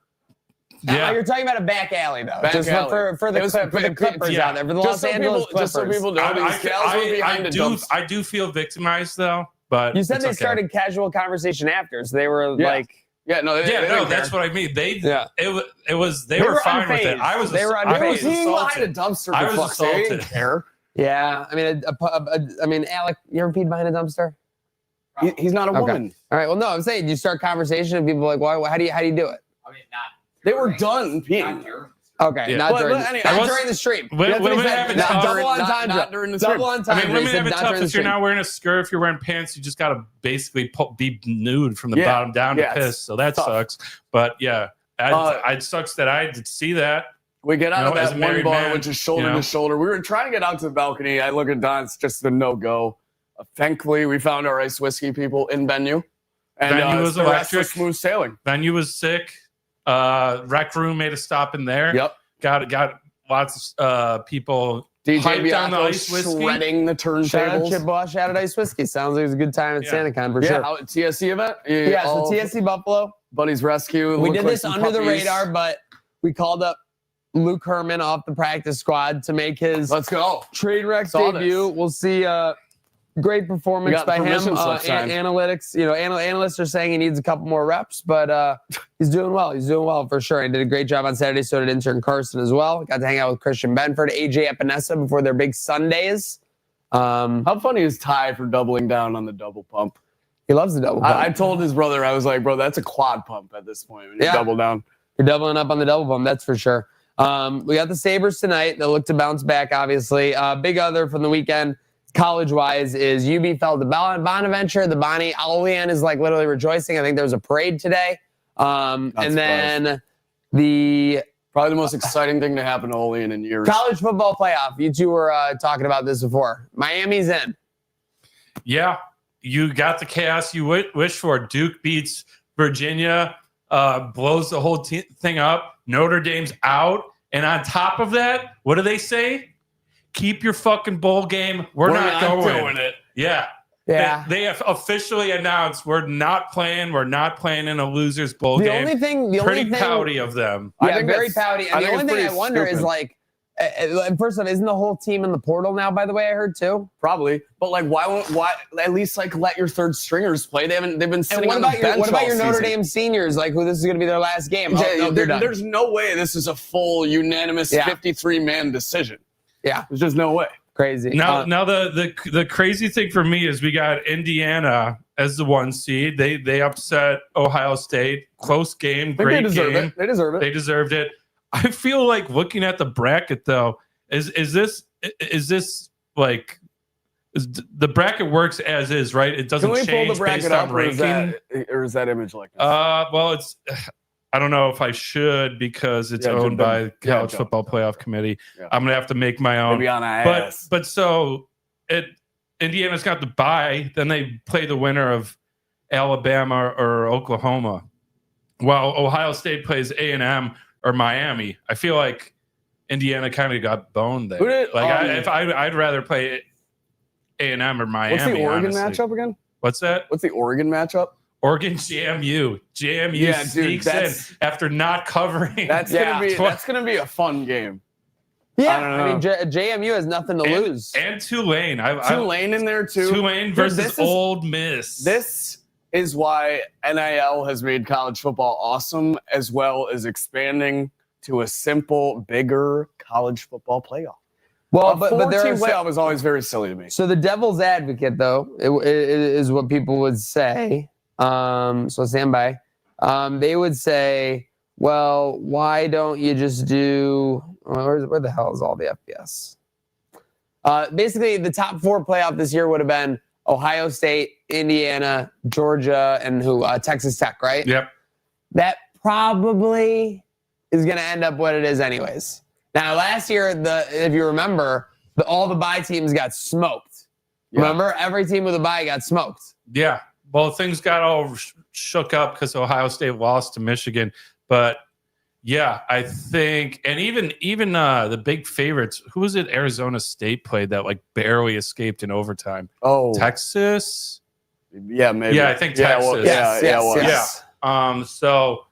Yeah, you're talking about a back alley, though. For the Clippers out there, for the Los Angeles Clippers. Just so people know, these gals were behind the dumps. I do feel victimized, though. But you said they started casual conversation after, so they were Yeah, no, that's what I mean. They They were fine with it. unfazed. I was They were I was unfazed. Being behind assaulted. a dumpster. I for was fuck's sake, they didn't assaulted. care. Yeah, I mean, Alec, you ever peed behind a dumpster? He's not a Okay. woman. All right. Well, no, I'm saying you start conversation and people are like, why? How do you do it? I mean, not. They were done peeing. Not during. Okay, Yeah. not But- during, but anyway, not I was- during the stream. Women That's what he women said. have it Not tough. double Not entendre. during the Double stream. entendre. I mean, He women said have it not tough during the if you're stream. not wearing a skirt. If you're wearing pants, you just got to basically be nude from the Yeah. bottom down Yeah, to it's piss. So that tough. sucks. But yeah, it sucks that I did see that. We get out You know, of as that a one married bar, man, which is shoulder you know? to shoulder. We were trying to get out to the balcony. I look at Don. It's just a no-go. Thankfully, we found our ice whiskey people in venue. And Venue was the rest electric. was smooth sailing. Venue was sick. Rec room made a stop in there. Yep. Got lots of people DJ hyped down the Bianco ice whiskey. shredding the Shout out turntables. Chippewa, shout out Ice Whiskey. Sounds like it was a good time at Yeah. SantaCon for Yeah, sure. out at TSC event. Yeah, so all TSC Buffalo. Buddy's Rescue. We looked did like this some under the puppies. radar, but we called up Luke Herman off the practice squad to make his Let's go. Trainwreck Saw debut. this. We'll see great We performance got by him. permission slip signed. Analytics, analysts are saying he needs a couple more reps, but he's doing well. He's doing well for sure. He did a great job on Saturday. So did intern Carson as well. Got to hang out with Christian Benford, AJ Epinesa before their big Sundays. How funny is Ty for doubling down on the double pump? He loves the double pump. I told his brother, I was like, bro, that's a quad pump at this point when you Yeah. double down. You're doubling up on the double bump, that's for sure. We got the Sabres tonight. They'll look to bounce back, obviously. Big other from the weekend, college-wise, is UB fell to Bonaventure. The Bonnie Olean is like literally rejoicing. I think there was a parade today. And then the Probably the most exciting thing to happen to Olean in years. college football playoff. You two were talking about this before. Miami's in. Yeah, you got the chaos you wish for. Duke beats Virginia, blows the whole thing up. Notre Dame's out. And on top of that, what do they say? Keep your fucking bowl game. We're not doing it. Yeah. Yeah. They have officially announced we're not playing. We're not playing in a loser's bowl The game. only thing, Pretty pouty of them. I Yeah, think very that's- pouty. I And the think only it's thing I pretty wonder is stupid. like, first off, isn't the whole team in the portal now? By the way, I heard too. Probably. But like, why at least like let your third stringers play? They've been And sitting what on the about your bench all Notre season. Dame seniors? Like, who this is going to be their last game? Yeah, Oh, no, they're done. there's no way this is a full unanimous Yeah. 53-man decision. Yeah, There's just no way. crazy. Now the crazy thing for me is we got Indiana as the 1 seed. They upset Ohio State. Close game, I think great they deserve game. it. They deserve it. They deserved it. I feel like looking at the bracket though, is this like the bracket works as is, right? It doesn't Can we pull change the bracket based up, on or is, ranking. that image like this? Well, it's I don't know if I should because it's Yeah, owned jump by in. College Yeah, Football jump. Playoff Committee. Yeah. I'm gonna have to make my own. Maybe on a But ass. but so Indiana's got the bye, then they play the winner of Alabama or Oklahoma, while Ohio State plays A&M or Miami. I feel like Indiana kind of got boned there. Who did- I'd rather play A&M or Miami. What's the Oregon honestly. matchup again? What's that? What's the Oregon matchup? Oregon JMU. JMU Yeah, dude, sneaks that's- in after not covering. That's gonna be a fun game. Yeah, I don't I mean, know. JMU has nothing to lose. And Tulane. Tulane in there too. Tulane Dude, versus this is- Old Miss. This is why NIL has made college football awesome, as well as expanding to a simple, bigger college football playoff. Well, A but there four-team are playoff is always very silly to me. so the devil's advocate, though, is what people would say. So stand by. They would say, well, why don't you just do where the hell is all the FBS? Basically, the top 4 playoff this year would have been Ohio State, Indiana, Georgia, and Texas Tech, right? Yep. That probably is going to end up what it is anyways. Now, last year, if you remember, all the bye teams got smoked. Yeah. Remember? Every team with a bye got smoked. Yeah. Well, things got all shook up because Ohio State lost to Michigan. But yeah, I think, and even the big favorites, who was it? Arizona State played that like barely escaped in overtime. Oh, Texas. yeah, maybe. Yeah, I think Yeah, Texas. well, yeah, it was. Yeah. So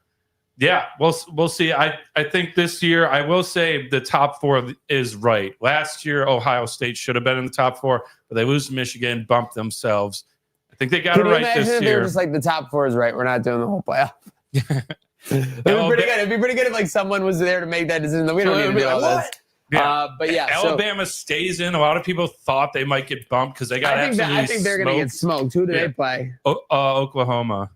yeah, we'll see. I think this year I will say the top 4 is right. Last year Ohio State should have been in the top 4, but they lose to Michigan, bumped themselves. I think they got Can it you right imagine this if they were year. just like the top 4 is right? We're not doing the whole playoff. It'd be pretty good. It'd be pretty good if like someone was there to make that decision. We don't need to do all this. Yeah. But yeah, Alabama stays in. A lot of people thought they might get bumped because they got I think they're going to get smoked. Who do they play? Oklahoma.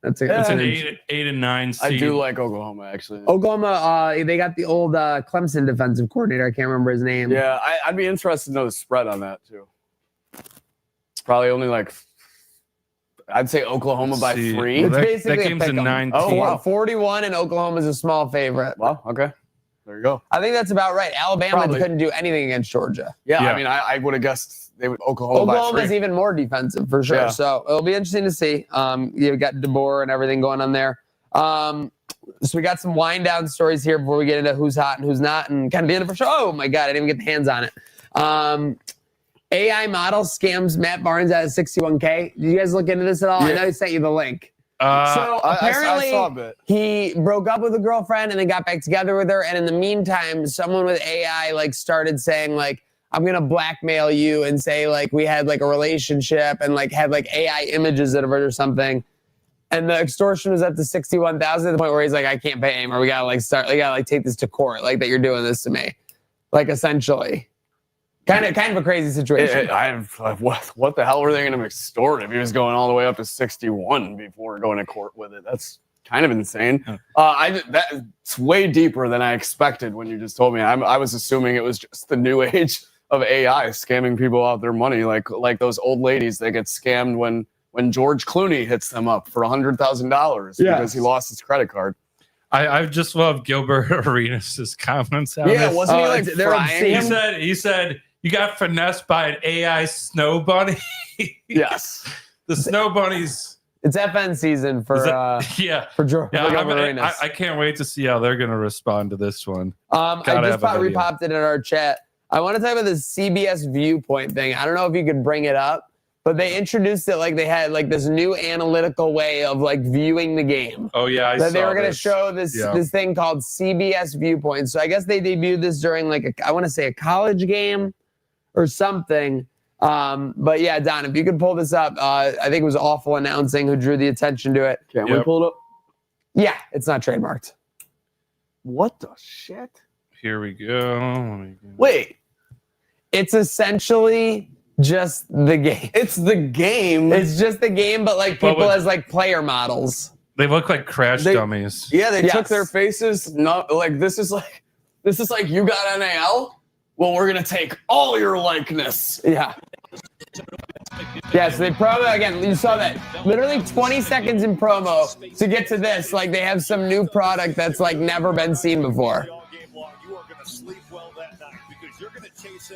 That's an 8 and 9 seed. I do like Oklahoma, actually. Oklahoma, they got the old Clemson defensive coordinator. I can't remember his name. Yeah, I'd be interested to know the spread on that, too. Probably only like, I'd say Oklahoma by 3. It's basically that game's a 9. Oh, wow. 41, and Oklahoma's a small favorite. Wow, okay. There you go. I think that's about right. Alabama couldn't do anything against Georgia. Yeah. I mean, I would have guessed they would Oklahoma by 3. Oklahoma's even more defensive for sure. Yeah. So it'll be interesting to see. You've got DeBoer and everything going on there. So we got some wind down stories here before we get into who's hot and who's not, and kind of the end of our show. Oh my God, I didn't even get the hands on it. AI model scams Matt Barnes out of 61K. Did you guys look into this at all? Yeah. I know he sent you the link. So apparently I saw a bit. He broke up with a girlfriend and then got back together with her. And in the meantime, someone with AI like started saying like, I'm going to blackmail you and say like we had like a relationship and like had like AI images of it or something. And the extortion was up to 61,000 at the point where he's like, I can't pay anymore. We got to like take this to court. Like that you're doing this to me. Like essentially. Kind of a crazy situation. What the hell were they going to extort if he was going all the way up to 61 before going to court with it? That's kind of insane. That's way deeper than I expected when you just told me. I was assuming it was just the new age of AI scamming people out their money, like those old ladies that get scammed when George Clooney hits them up for $100,000 because he lost his credit card. I just love Gilbert Arenas' comments on this. Wasn't he like frying? He said you got finessed by an AI snow bunny. Yes. The snow bunnies. It's FN season for George. Yeah, I can't wait to see how they're going to respond to this one. I just repopped it in our chat. I want to talk about this CBS Viewpoint thing. I don't know if you could bring it up, but they introduced it like they had like this new analytical way of like viewing the game. Oh yeah, they were going to show this thing called CBS Viewpoint. So I guess they debuted this during like I want to say a college game or something. But yeah, Don, if you could pull this up, I think it was Awful Announcing who drew the attention to it. Can we pull it up? Yeah, it's not trademarked. What the shit? Here we go. Wait. It's essentially just the game. It's the game. It's just the game, but like people as like player models. They look like crash dummies. Yeah, they took their faces. Not like this is like you got NAL. Well, we're gonna take all your likeness. Yeah. Yeah, so they promo again. You saw that literally 20 seconds in promo to get to this. Like they have some new product that's like never been seen before.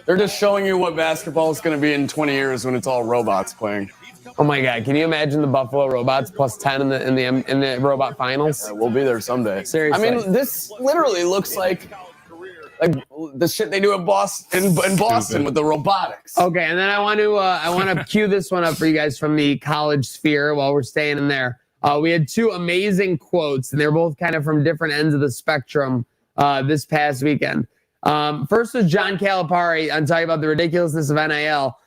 They're just showing you what basketball is going to be in 20 years when it's all robots playing. Oh my God! Can you imagine the Buffalo Robots plus 10 in the robot finals? We'll be there someday. Seriously. I mean, this literally looks like the shit they do in Boston with the robotics. Okay, and then I want to cue this one up for you guys from the college sphere while we're staying in there. We had 2 amazing quotes, and they're both kind of from different ends of the spectrum this past weekend. First was John Calipari on talking about the ridiculousness of NIL.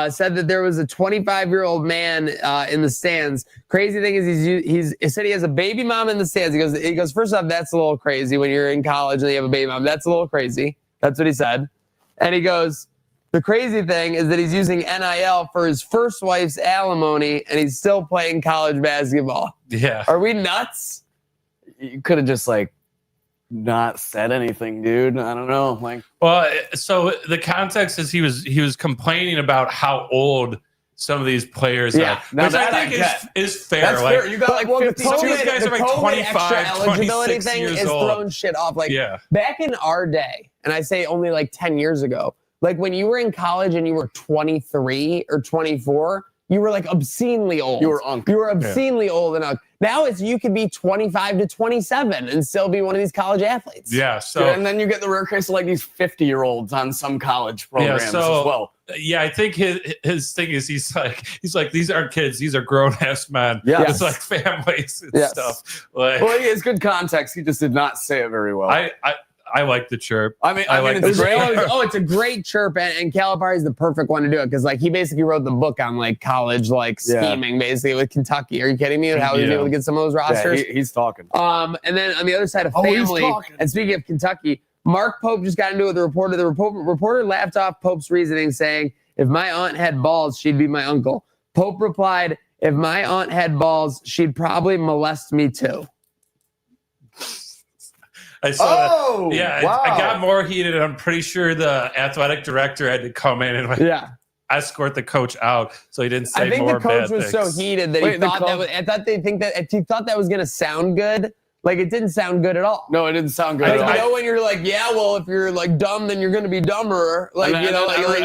Said that there was a 25-year-old man in the stands. Crazy thing is he said he has a baby mom in the stands. He goes, first off, that's a little crazy when you're in college and you have a baby mom. That's a little crazy. That's what he said. And he goes, the crazy thing is that he's using NIL for his first wife's alimony and he's still playing college basketball. Yeah. Are we nuts? You could have just not said anything, dude. I don't know. Well, so the context is he was complaining about how old some of these players are, which I think is fair. That's fair. You got 50. Some of these guys are 25, eligibility 26 thing years is old. throwing shit off. Back in our day, and I say only 10 years ago, when you were in college and you were 23 or 24, you were obscenely old. You were unk. You were obscenely old and unk. Now you could be 25 to 27 and still be one of these college athletes. Yeah. So and then you get the rare case of these 50-year-olds on some college programs as well. Yeah, I think his thing is he's like these aren't kids, these are grown ass men. Yeah, it's like families and stuff. Well, it's good context. He just did not say it very well. I like the chirp. I mean, it's great. It's a great chirp, and Calipari's the perfect one to do it because like he basically wrote the book on like college like scheming basically with Kentucky. Are you kidding me? How he was able to get some of those rosters? Yeah, he's talking. And then on the other side of family, and speaking of Kentucky, Mark Pope just got into it with the reporter. The reporter laughed off Pope's reasoning, saying, "If my aunt had balls, she'd be my uncle." Pope replied, "If my aunt had balls, she'd probably molest me too." I saw that. Yeah, wow. I got more heated. I'm pretty sure the athletic director had to come in and escort the coach out so he didn't say more bad things. I think the coach was so heated that he thought that was going to sound good. Like, it didn't sound good at all. No, it didn't sound good at all. You know when you're like, yeah, well, if you're like dumb, then you're going to be dumber. Like,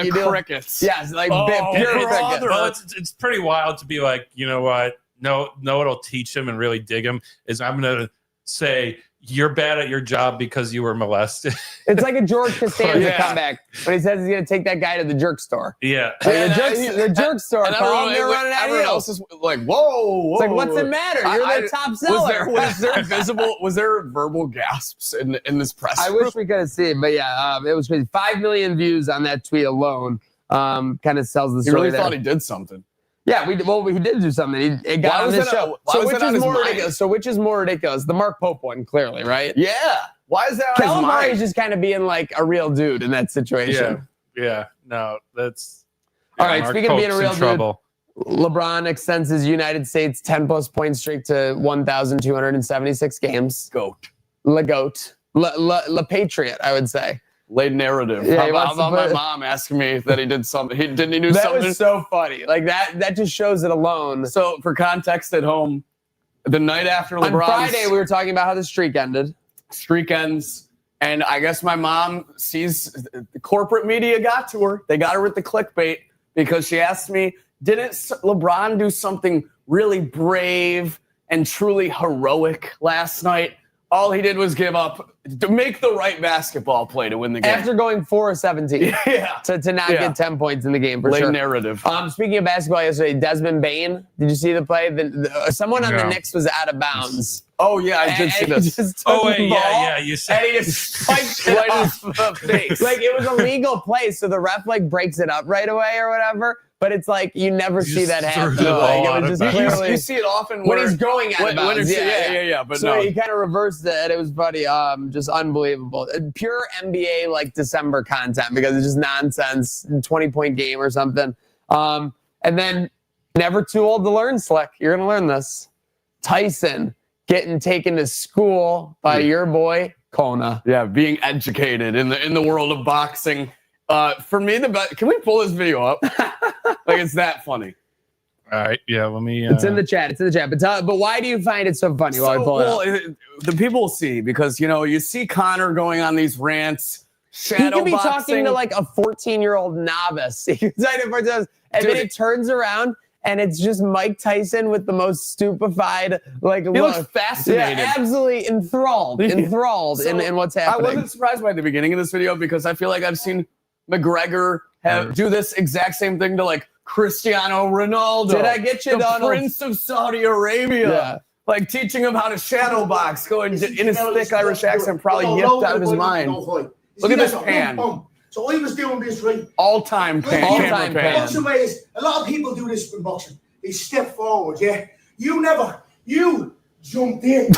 you do crickets. Yes, like pure crickets. Well, it's pretty wild to be like, you know what? No, what'll teach him and really dig him is I'm going to say, you're bad at your job because you were molested. It's like a George Costanza comeback when he says he's going to take that guy to the jerk store. Yeah. The jerk store. And everyone else is like, whoa. It's like, what's the matter? You're the top seller. Was there verbal gasps in this press? I wish we could have seen, but yeah, it was crazy. 5 million views on that tweet alone. Kind of sells the story. He really thought he did something. Yeah, he did do something. It got on this show. So which is more ridiculous? The Mark Pope one, clearly, right? Yeah. Why is that? Calipari is just kind of being like a real dude in that situation. Yeah. No, that's all right. Mark Speaking of being a real trouble. Dude, LeBron extends his United States 10+ point streak to 1,276 games. Goat. Le Goat. Le Patriot, I would say. Laid narrative. Yeah, how about my mom asking me that he did something? He do something. That was so funny. Like that just shows it alone. So for context at home, the night after LeBron's on Friday, we were talking about how the streak ended. Streak ends, and I guess my mom sees the corporate media got to her. They got her with the clickbait because she asked me, "Didn't LeBron do something really brave and truly heroic last night?" All he did was give up to make the right basketball play to win the game. After going 4 of 17. Yeah. To not get 10 points in the game for sure. Narrative. Speaking of basketball yesterday, Desmond Bane, did you see the play? Someone on the Knicks was out of bounds. Oh, yeah, I did see this. You said. And he just spiked it right off the face. Like, it was a legal play, so the ref, like, breaks it up right away or whatever. But it's like you never see that happen. Like, it was just clearly, you see it often when he's going out of bounds. But so he kind of reversed it, and it was funny. Just unbelievable. Pure NBA like December content because it's just nonsense. 20-point game or something. And then never too old to learn, Slick. You're gonna learn this. Tyson getting taken to school by your boy Kona. Yeah, being educated in the world of boxing. For me, the best. Can we pull this video up? Like it's that funny. All right, yeah. Let me. It's in the chat. But why do you find it so funny? While I pull it up? The people will see because you see Connor going on these rants. He could be talking to like a 14-year-old novice. And then it turns around and it's just Mike Tyson with the most stupified look. He looks fascinated. Yeah, absolutely enthralled in what's happening. I wasn't surprised by the beginning of this video because I feel like I've seen McGregor do this exact same thing to like Cristiano Ronaldo. Did I get you, the Prince of Saudi Arabia? Yeah. Like teaching him how to shadow box, going in his thick Irish accent, probably yipped out of his mind. Look at this pan. So I was doing this right. All-time pan. Boxing ways, a lot of people do this in boxing. They step forward, yeah. You jumped in.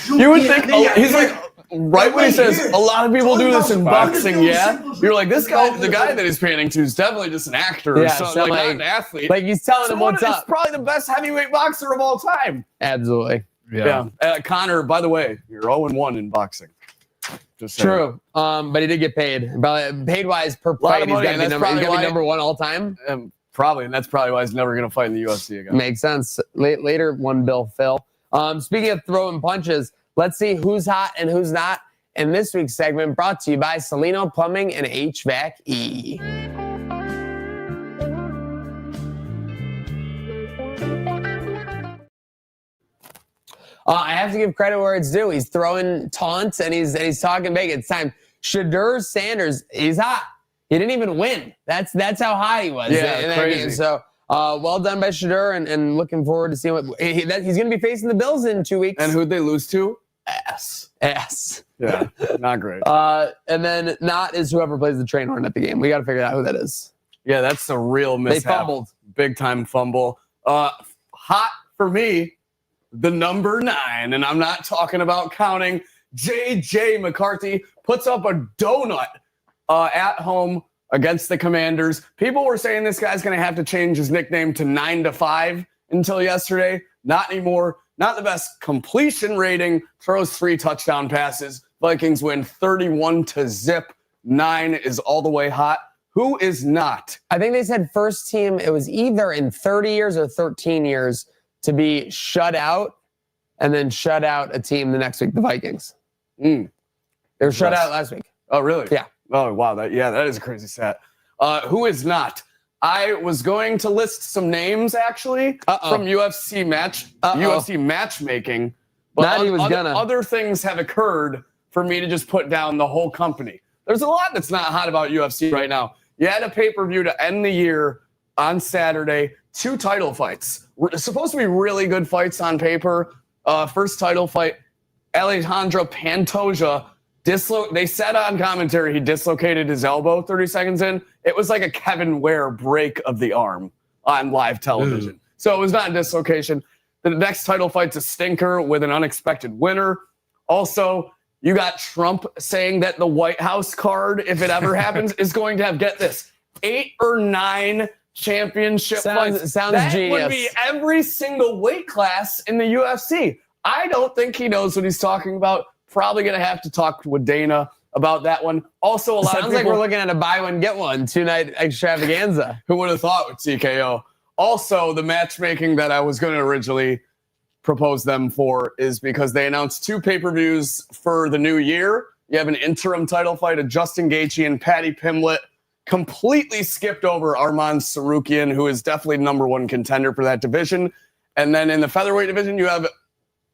You would think, he's like, right when he says, a lot of people do this in boxing, yeah. You're like, the guy that he's panning to is definitely just an actor or something, like not an athlete. Like he's telling him what's up. He's probably the best heavyweight boxer of all time. Absolutely. Yeah. Connor, by the way, you're 0-1 in boxing. Just true. But he did get paid. Paid wise per fight, he's going to be number one all time. Probably, and that's probably why he's never going to fight in the UFC again. Makes sense. Later, one bill, Phil. Speaking of throwing punches, let's see who's hot and who's not in this week's segment brought to you by Salino Plumbing and HVAC-E. I have to give credit where it's due. He's throwing taunts and he's talking big. It's time. Shadur Sanders, he's hot. He didn't even win. That's how hot he was in that game. So well done by Shadur and looking forward to seeing what he's going to be facing the Bills in 2 weeks. And who'd they lose to? ass. Ass. Yeah, not great. And then not is whoever plays the train horn at the game. We got to figure out who that is. Yeah, that's a real mishap. They fumbled. Big time fumble. Hot for me, the number 9, and I'm not talking about counting. J.J. McCarthy puts up a donut at home against the Commanders. People were saying this guy's going to have to change his nickname to 9 to 5 until yesterday. Not anymore. Not the best completion rating. Throws 3 touchdown passes. Vikings win 31-0. 9 is all the way hot. Who is not? I think they said first team, it was either in 30 years or 13 years to be shut out and then shut out a team the next week, the Vikings. They were shut out last week. Oh, really? Yeah. Oh, wow. That is a crazy stat. Who is not? I was going to list some names, actually, from UFC matchmaking. But other things have occurred for me to just put down the whole company. There's a lot that's not hot about UFC right now. You had a pay-per-view to end the year on Saturday. 2 title fights. Supposed to be really good fights on paper. First title fight, Alejandro Pantoja. They said on commentary he dislocated his elbow 30 seconds in. It was like a Kevin Ware break of the arm on live television. So it was not a dislocation. The next title fight's a stinker with an unexpected winner. Also, you got Trump saying that the White House card, if it ever happens, is going to have, get this, 8 or 9 championship fights. Sounds that genius. Would be every single weight class in the UFC. I don't think he knows what he's talking about. Probably going to have to talk with Dana about that one. Also, a lot Sounds of like people, we're looking at a buy one, get one, 2-night extravaganza. who would have thought with TKO? Also, the matchmaking that I was going to originally propose them for is because they announced 2 pay-per-views for the new year. You have an interim title fight of Justin Gaethje and Paddy Pimblett. Completely skipped over Arman Sarukian, who is definitely #1 contender for that division. And then in the featherweight division, you have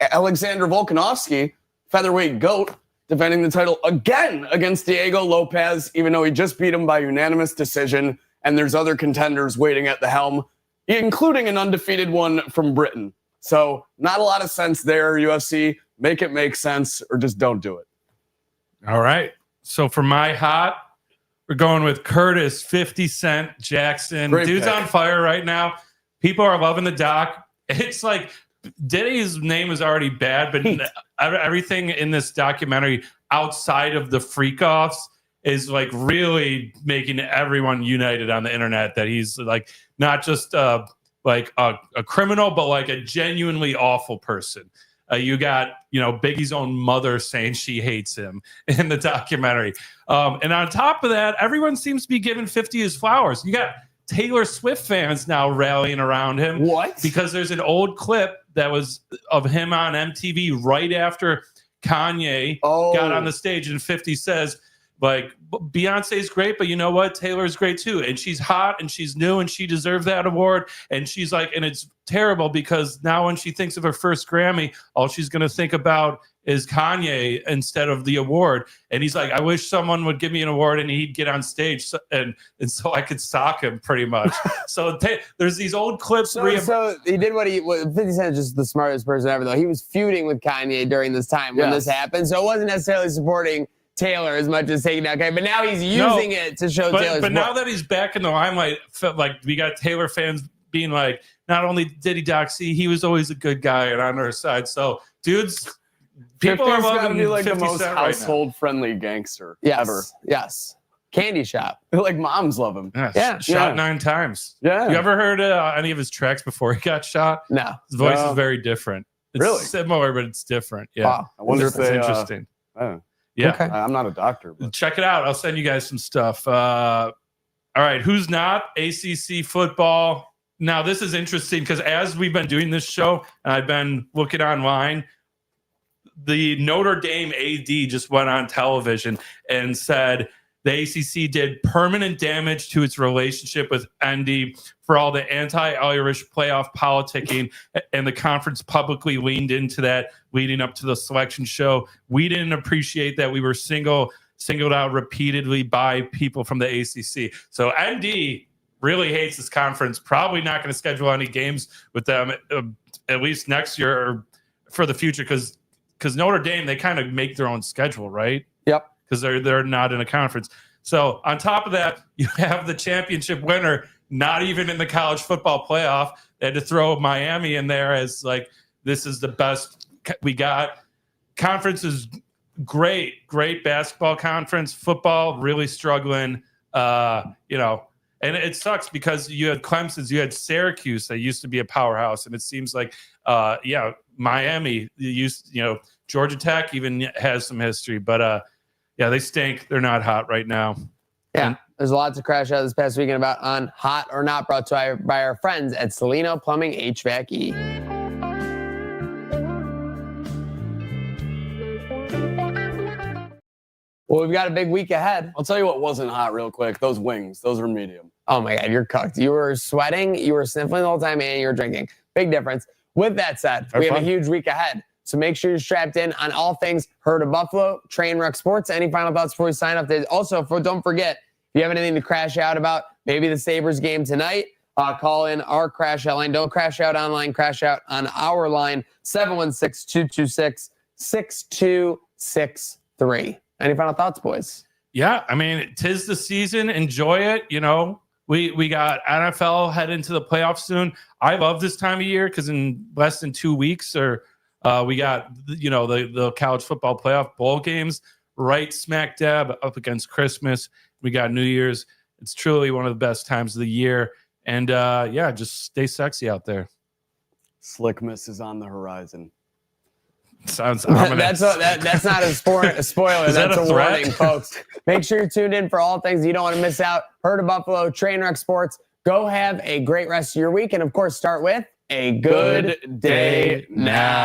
Alexander Volkanovski, featherweight GOAT, defending the title again against Diego Lopez, even though he just beat him by unanimous decision. And there's other contenders waiting at the helm, including an undefeated one from Britain. So not a lot of sense there, UFC. Make it make sense or just don't do it. All right. So for my hot, we're going with Curtis 50 Cent Jackson. Great Dude's pick. on fire right now. People are loving the doc. It's like Diddy's name is already bad, but everything in this documentary outside of the freak offs is like really making everyone united on the internet that he's like not just like a criminal, but like a genuinely awful person. You got, Biggie's own mother saying she hates him in the documentary. And on top of that, everyone seems to be giving 50 his flowers. You got Taylor Swift fans now rallying around him. What? Because there's an old clip that was of him on MTV right after Kanye got on the stage, and 50 says, like, Beyonce's great, but you know what? Taylor's great too. And she's hot and she's new and she deserved that award. And she's like, and it's terrible because now when she thinks of her first Grammy, all she's going to think about is Kanye instead of the award. And he's like, I wish someone would give me an award and he'd get on stage and so I could sock him pretty much. So there's these old clips. So he did what 50 Cent is just the smartest person ever, though. He was feuding with Kanye during this time when this happened. So it wasn't necessarily supporting Taylor as much as taking out Kanye, but now he's using it to show Taylor's But now that he's back in the limelight, like we got Taylor fans being like, not only did he doxy, he was always a good guy and on our side. So dudes, people are loving be like the 50 most Cent right household-friendly gangster yes, ever. Yes. Candy shop. Like moms love him. now. Shot 9 times. Yeah. You ever heard any of his tracks before he got shot? No. His voice is very different. It's Really? similar, but it's different. Yeah. Wow. I wonder if It's they, interesting. yeah. Okay. I'm not a doctor. But. Check it out. I'll send you guys some stuff. All right. Who's not? ACC football. Now, this is interesting because as we've been doing this show, and I've been looking online, the Notre Dame AD just went on television and said the ACC did permanent damage to its relationship with ND for all the anti-Irish playoff politicking, and the conference publicly leaned into that leading up to the selection show. We didn't appreciate that we were singled out repeatedly by people from the ACC. So ND really hates this conference, probably not going to schedule any games with them at least next year or for the future because because Notre Dame, they kind of make their own schedule, right? Yep. Because they're not in a conference. So on top of that, you have the championship winner not even in the college football playoff. They had to throw Miami in there as like, this is the best we got. Conference is great basketball conference. Football really struggling. And it sucks because you had Clemson, you had Syracuse that used to be a powerhouse, and it seems like Miami Georgia Tech even has some history, but they stink. They're not hot right now. Yeah, there's a lot to crash out this past weekend about on Hot or Not, brought to you by our friends at Salino Plumbing HVAC. Well, we've got a big week ahead. I'll tell you what wasn't hot real quick. Those wings. Those are medium. Oh, my God. You're cooked. You were sweating. You were sniffling the whole time, and you were drinking. Big difference. With that said, we have a huge week ahead. So make sure you're strapped in on all things Herd of Buffalo, Trainwreck Sports. Any final thoughts before we sign up? Also, don't forget, if you have anything to crash out about, maybe the Sabres game tonight, call in our crash out line. Don't crash out online. Crash out on our line, 716-226-6263. Any final thoughts, boys? Yeah, I mean, 'tis the season. Enjoy it. We got NFL head into the playoffs soon. I love this time of year because in less than 2 weeks, we got the college football playoff bowl games right smack dab up against Christmas. We got New Year's. It's truly one of the best times of the year. And just stay sexy out there. Slickmas is on the horizon. Sounds ominous. That's not a spoiler. That's a warning, folks. Make sure you're tuned in for all things you don't want to miss out. Herd of Buffalo, Trainwreck Sports. Go have a great rest of your week. And, of course, start with a good day now.